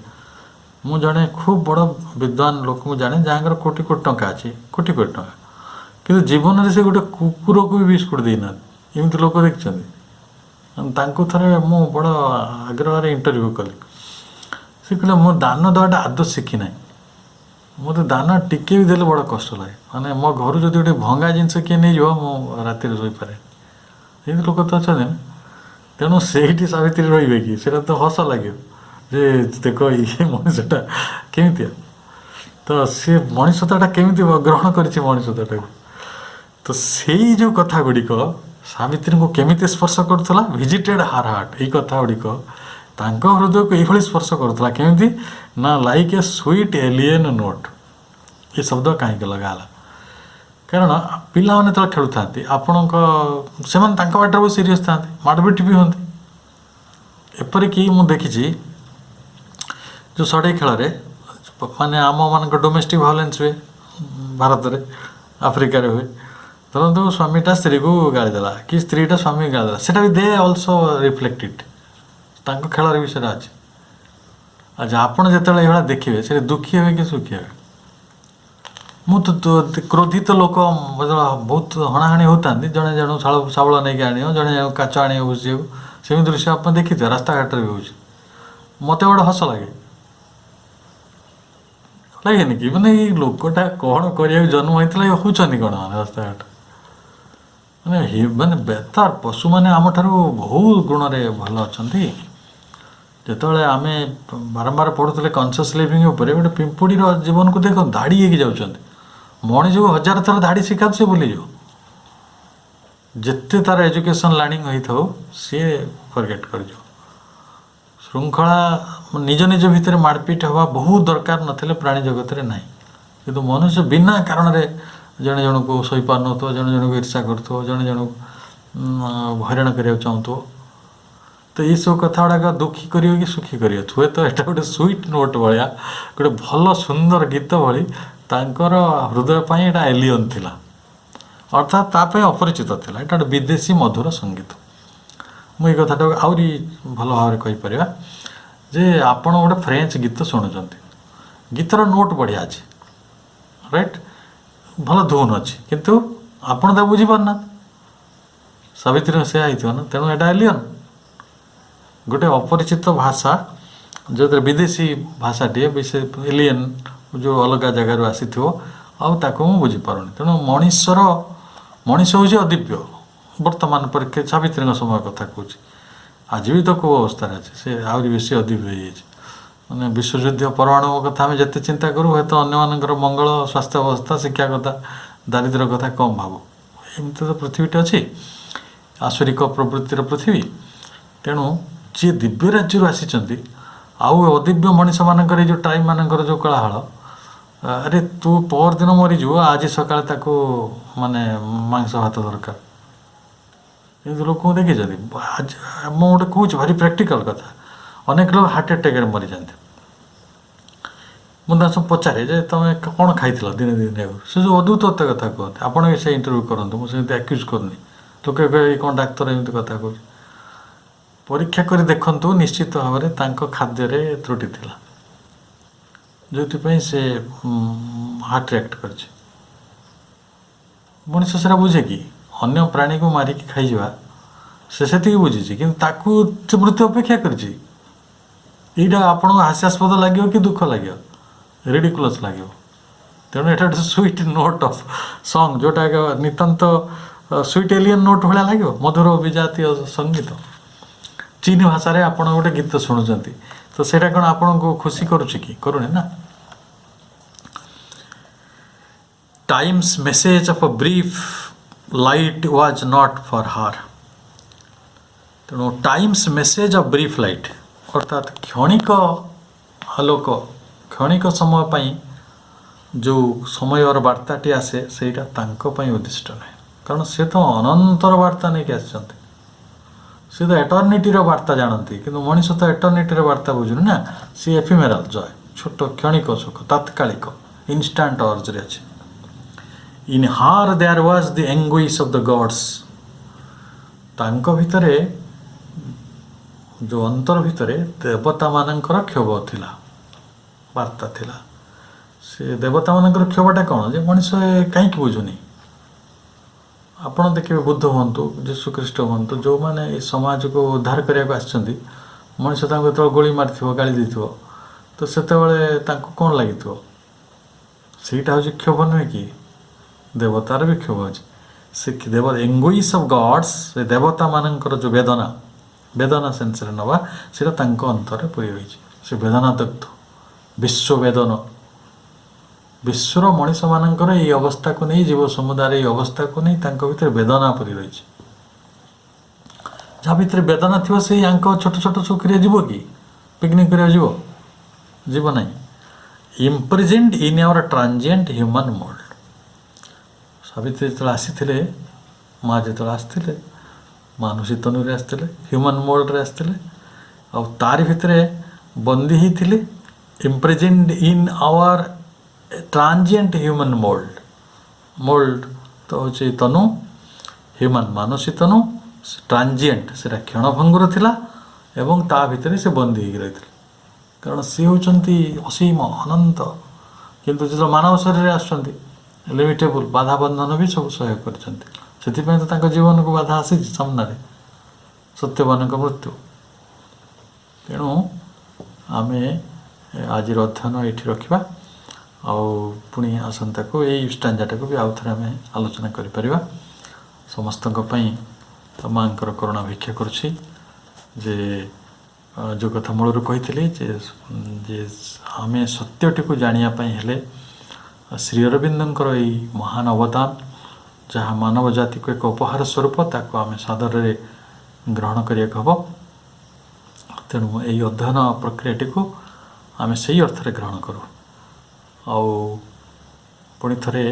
S3: ମୁଁ ଜଣେ ଖୁବ୍ ବଡ଼ ବିଦ୍ୱାନ ଲୋକଙ୍କୁ ଜାଣେ, ଯାହାଙ୍କର କୋଟି କୋଟି ଟଙ୍କା ଅଛି, କୋଟି କୋଟି ଟଙ୍କା, କିନ୍ତୁ ଜୀବନରେ ସେ ଗୋଟେ କୁକୁରକୁ ବି ବିସ୍କୁଟ୍ ଦେଇନାହାନ୍ତି। ଏମିତି ଲୋକ ଦେଖିଛନ୍ତି? ତାଙ୍କୁ ଥରେ ମୁଁ ବଡ଼ ଆଗ୍ରହରେ ଇଣ୍ଟରଭ୍ୟୁ କଲି। ସେ କହିଲେ ମୁଁ ଦାନ ଦେବାଟା ଆଦୌ ଶିଖିନାହିଁ, ମୋତେ ଦାନ ଟିକେ ବି ଦେଲେ ବଡ଼ କଷ୍ଟ ଲାଗେ। ମାନେ ମୋ ଘରୁ ଯଦି ଗୋଟେ ଭଙ୍ଗା ଜିନିଷ କିଏ ନେଇଯିବ, ମୁଁ ରାତିରେ ଶୋଇପାରେ। ଏମିତି ଲୋକ ତ ଅଛନ୍ତି ନା। ତେଣୁ ସେଇଠି ସାବିତ୍ରୀ ରହିବେ କି? ସେଇଟା ତ ହସ ଲାଗିବ ଯେ ଦେଖ ଇଏ ମଣିଷଟା କେମିତିଆ। ତ ସେ ମଣିଷତାଟା କେମିତି ଗ୍ରହଣ କରିଛି ମଣିଷତାଟାକୁ। ତ ସେଇ ଯେଉଁ କଥା ଗୁଡ଼ିକ ସାବିତ୍ରୀଙ୍କୁ କେମିତି ସ୍ପର୍ଶ କରୁଥିଲା? ଭିଜିଟେଡ୍ ହାର୍ ହାର୍ଟ, ଏଇ କଥା ଗୁଡ଼ିକ ତାଙ୍କ ହୃଦୟକୁ ଏଇଭଳି ସ୍ପର୍ଶ କରୁଥିଲା। କେମିତି ନା like a sweet alien note. ଏ ଶବ୍ଦ କାହିଁକି ଲଗାହେଲା? କାରଣ ପିଲାମାନେ ଯେତେବେଳେ ଖେଳୁଥାନ୍ତି ସେମାନେ ତାଙ୍କ ବାଟରେ ବହୁତ ସିରିୟସ୍ ଥାନ୍ତି, ମାଡ଼ପିଟ ବି ହୁଅନ୍ତି। ଏପରିକି ମୁଁ ଦେଖିଛି ଯେଉଁ ସଢ଼େଇ ଖେଳରେ ମାନେ ଆମମାନଙ୍କ ଡୋମେଷ୍ଟିକ୍ ଭାয়োଲେନ୍ସ ହୁଏ ଭାରତରେ, ଆଫ୍ରିକାରେ ହୁଏ। ଧରନ୍ତୁ ସ୍ୱାମୀଟା ସ୍ତ୍ରୀକୁ ଗାଳିଦେଲା କି ସ୍ତ୍ରୀଟା ସ୍ୱାମୀକୁ ଗାଳିଦେଲା, ସେଇଟା ବି ଦେ ଅଲସୋ ରିଫ୍ଲେକ୍ଟେଡ୍, ତାଙ୍କ ଖେଳରେ ବି ସେଇଟା ଅଛି। ଆଚ୍ଛା ଆପଣ ଯେତେବେଳେ ଏଇଭଳିଆ ଦେଖିବେ, ସେଠି ଦୁଃଖୀ ହେବେ କି ସୁଖୀ ହେବେ? ମୁଁ ତ କ୍ରୋଧିତ ଲୋକ ବହୁତ ହଣାହାଣି ହେଉଥାନ୍ତି, ଜଣେ ଜଣକୁ ଶାବଳ ନେଇକି ଆଣିବ, ଜଣେ ଜଣକୁ କାଚ ଆଣିବ ବସିବାକୁ, ସେମିତି ଦୃଶ୍ୟ ଆପଣ ଦେଖିଥିବେ ରାସ୍ତାଘାଟରେ ବି ହେଉଛି। ମୋତେ ଗୋଟେ ହସ ଲାଗେନି କି? ମାନେ ଏଇ ଲୋକଟା କ'ଣ କରିବାକୁ ଜନ୍ମ ହେଇଥିଲା, ଏ ହେଉଛନ୍ତି କ'ଣ ମାନେ ରାସ୍ତାଘାଟ? ମାନେ ବେତାର ପଶୁମାନେ ଆମଠାରୁ ବହୁ ଗୁଣରେ ଭଲ ଅଛନ୍ତି। ଯେତେବେଳେ ଆମେ ବାରମ୍ବାର ପଢ଼ୁଥିଲେ କନସିୟସ୍ ଲିଭିଂ ଉପରେ, ଗୋଟେ ପିମ୍ପୁଡ଼ିର ଜୀବନକୁ ଦେଖନ୍ତୁ, ଧାଡ଼ି ହେଇକି ଯାଉଛନ୍ତି। ମଣିଷକୁ 1000 ଥର ଧାଡ଼ି ଶିଖାନ୍ତୁ, ସେ ଭୁଲିଯିବ। ଯେତେ ତାର ଏଜୁକେସନ୍ ଲାର୍ଣ୍ଣିଂ ହେଇଥାଉ, ସିଏ ଫରଗେଟ୍ କରିଯିବ। ଶୃଙ୍ଖଳା ନିଜ ନିଜ ଭିତରେ ମାଡ଼ପିଟ ହେବା ବହୁତ ଦରକାର ନଥିଲେ ପ୍ରାଣୀ ଜଗତରେ ନାହିଁ। କିନ୍ତୁ ମନୁଷ୍ୟ ବିନା କାରଣରେ ଜଣେ ଜଣକୁ ଶୋଇପାରୁନଥିବ, ଜଣେ ଜଣକୁ ଈର୍ଷା କରୁଥିବ, ଜଣେ ଜଣକୁ ହଇରାଣ କରିବାକୁ ଚାହୁଁଥିବ। तो ये सब कथा गुड़ाक दुखी करियो कि सुखी करियो हुए तो एटा गोटे स्वीट नोट भाया गोटे भल सुंदर गीत भली तांकर हृदय पाई एटा एलियन थिला अर्थात तापे अपरिचित थिला एटा गोटे विदेशी मधुर संगीत मुझे कथा आहरी भल भाव कहीपर जे आपण गोटे फ्रेंच गीत शुणुंट गीतर नोट बढ़िया अच्छे राइट भल धुन अच्छी किंतु आपण तो बुझीपारना सावित्री से ना तेणु एटा एलियन गोटे अपरिचित भाषा जो विदेशी भाषाटे एलियन जो अलग जगार आसी आउ बुझीपारुनि तेणु मनीष हूँ अदिव्य वर्तमान परीक्षा सावित्री समय कथा कहूँ आज भी तो कौ अवस्था अच्छे से आहरी बेसी अदिव्य हो मैंने विश्वयुद्ध परमाणु कथा आम जिते चिंता करूँ हे तो अन्य मंगल स्वास्थ्य अवस्था शिक्षा कथा दारिद्र्य कथा कम भाव एमती तो पृथ्वीटे अच्छी आसुरिक प्रवृत्तिर पृथ्वी तेणु जी दिव्य राज्य आसी आउ अदिव्य मनीष मानकर जो ट्राइब मानकर जो कोलाहल अरे तू पर दिन मरीजु आज सका माने मांस भात दरकार ये लोक देखी आज मुझे कहूँ भारी प्रैक्टिकल कथा अनेक लोग हार्ट अटैक मरी जाते मुझे पचारे जे तुम कौन खाई दिन दिन से जो अद्भुत कथा कहते आप से इंटरव्यू करूँ मुझे एक्यूज करनी लोक कौन डाक्तर एमती कथा कहूँ परीक्षा कर देखु निश्चित भाव में खाद्य त्रुटि थिला जो से हार्ट रिएक्ट कर मनुष्य सारा बुझे कि अन्य प्राणी को मारिकी खाइजा से बुझी कि मृत्यु अपेक्षा कर आपको हास्यास्पद लगे कि दुख लगे रिडिकुलस लगे तेणु ये गोटे स्वीट नोट ऑफ सॉन्ग जोटा नितांत स्वीट एलियन नोट भाया लगे मधुर विजातीय संगीत चीन भाषा रे आपण गोटे गीत शुणुंट तो सेटा कौन आपन को खुशी करुच्ची कि करूनी ना times message of a brief light was not for हार तेणु times message of brief light अर्थात क्षणिक आलोक क्षणिक समय पाई जो समय और वार्ताटी आसे सेटा तांको पाई उद्दिष्ट नहीं कारण से तो अनंतर वार्ता नहीं कि आसछन्ते सी तो एटर्निटीर वार्ता जानती कि मनीष तो एटर्निटीर वार्ता बुझुनि ना सी एफिमेराल जय छोट क्षणिक सुख तात्कालिक इनस्टांट अर्ज रे अच्छे in her there was the anguish of the gods तांको भितरे जो अंतर भितरे देवता मानकर क्षोभ थिला वार्ता थिला से देवता मानकर क्षोभटा कौन जे मनीष कहीं बुझुनी आपण देखिए बुद्ध हूँ जीशु ख्रीष्ट हूँ जो मैंने समाज को उद्धार करने को मनीष जो गोली मारी गाड़ी दी तो से कौन लगी सेटा हूँ क्षोभ नुहे कि देवतार भी क्षोभ अच्छे से देव एंग्विश ऑफ गॉड्स से देवता मानकर जो वेदना वेदना सेन्स नवा से अंतर पूरी रही से वेदना दग्ध विश्व वेदन विश्वर मनीष मानकर ये अवस्था को नहीं जीव समुदाय ये अवस्था को नहीं भीतर वेदना पूरी रही जहाँ भीतर वेदना थी से छोट छोट सुखी जीव कि पिकनिक कर जीव ना imprisoned in our transient human mould Savitri जो आसी माँ जो आसते मानुषी तनु आसते ह्यूमन मोल्ड रे आसते आ तार भितर बंदी ही imprisoned in our transient human mould तो हूँ तनु ह्यूमन मानसी तनु ट्रांजिएंट से क्षणभंगुर थिला एवं ता भितर से बंदी हो रही कारण सी होती असीम अनंत किंतु जो मानव शरीर आसुँच लिमिटेबल बाधा बंधन भी सब सहयोग कर तो जीवन को बाधा आसी सामने सत्यवान मृत्यु तेणु आम आज अध्ययन ये रखा पुणी आसंता को यही स्टांजाटा को भी आउ थे आम आलोचना करिपरिबा समस्त तो माँ करुणा भिक्षा करुछि जे जो कथा मूलर कही जे आम सत्यटी को जानापी हेले श्री अरविंदर यही महान अवदान जहाँ मानव जाति को एक उपहार स्वरूप ताको आम सादर ग्रहण करिया हम तेणु यही अध्ययन प्रक्रियाटी को आम से अर्थ ग्रहण करूँ पुणी थे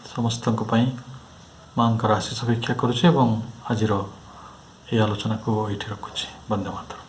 S3: समस्त माँ आशीष भिक्षा करुचे आज ये आलोचना को ये रखुच्छी। वंदे मातरम।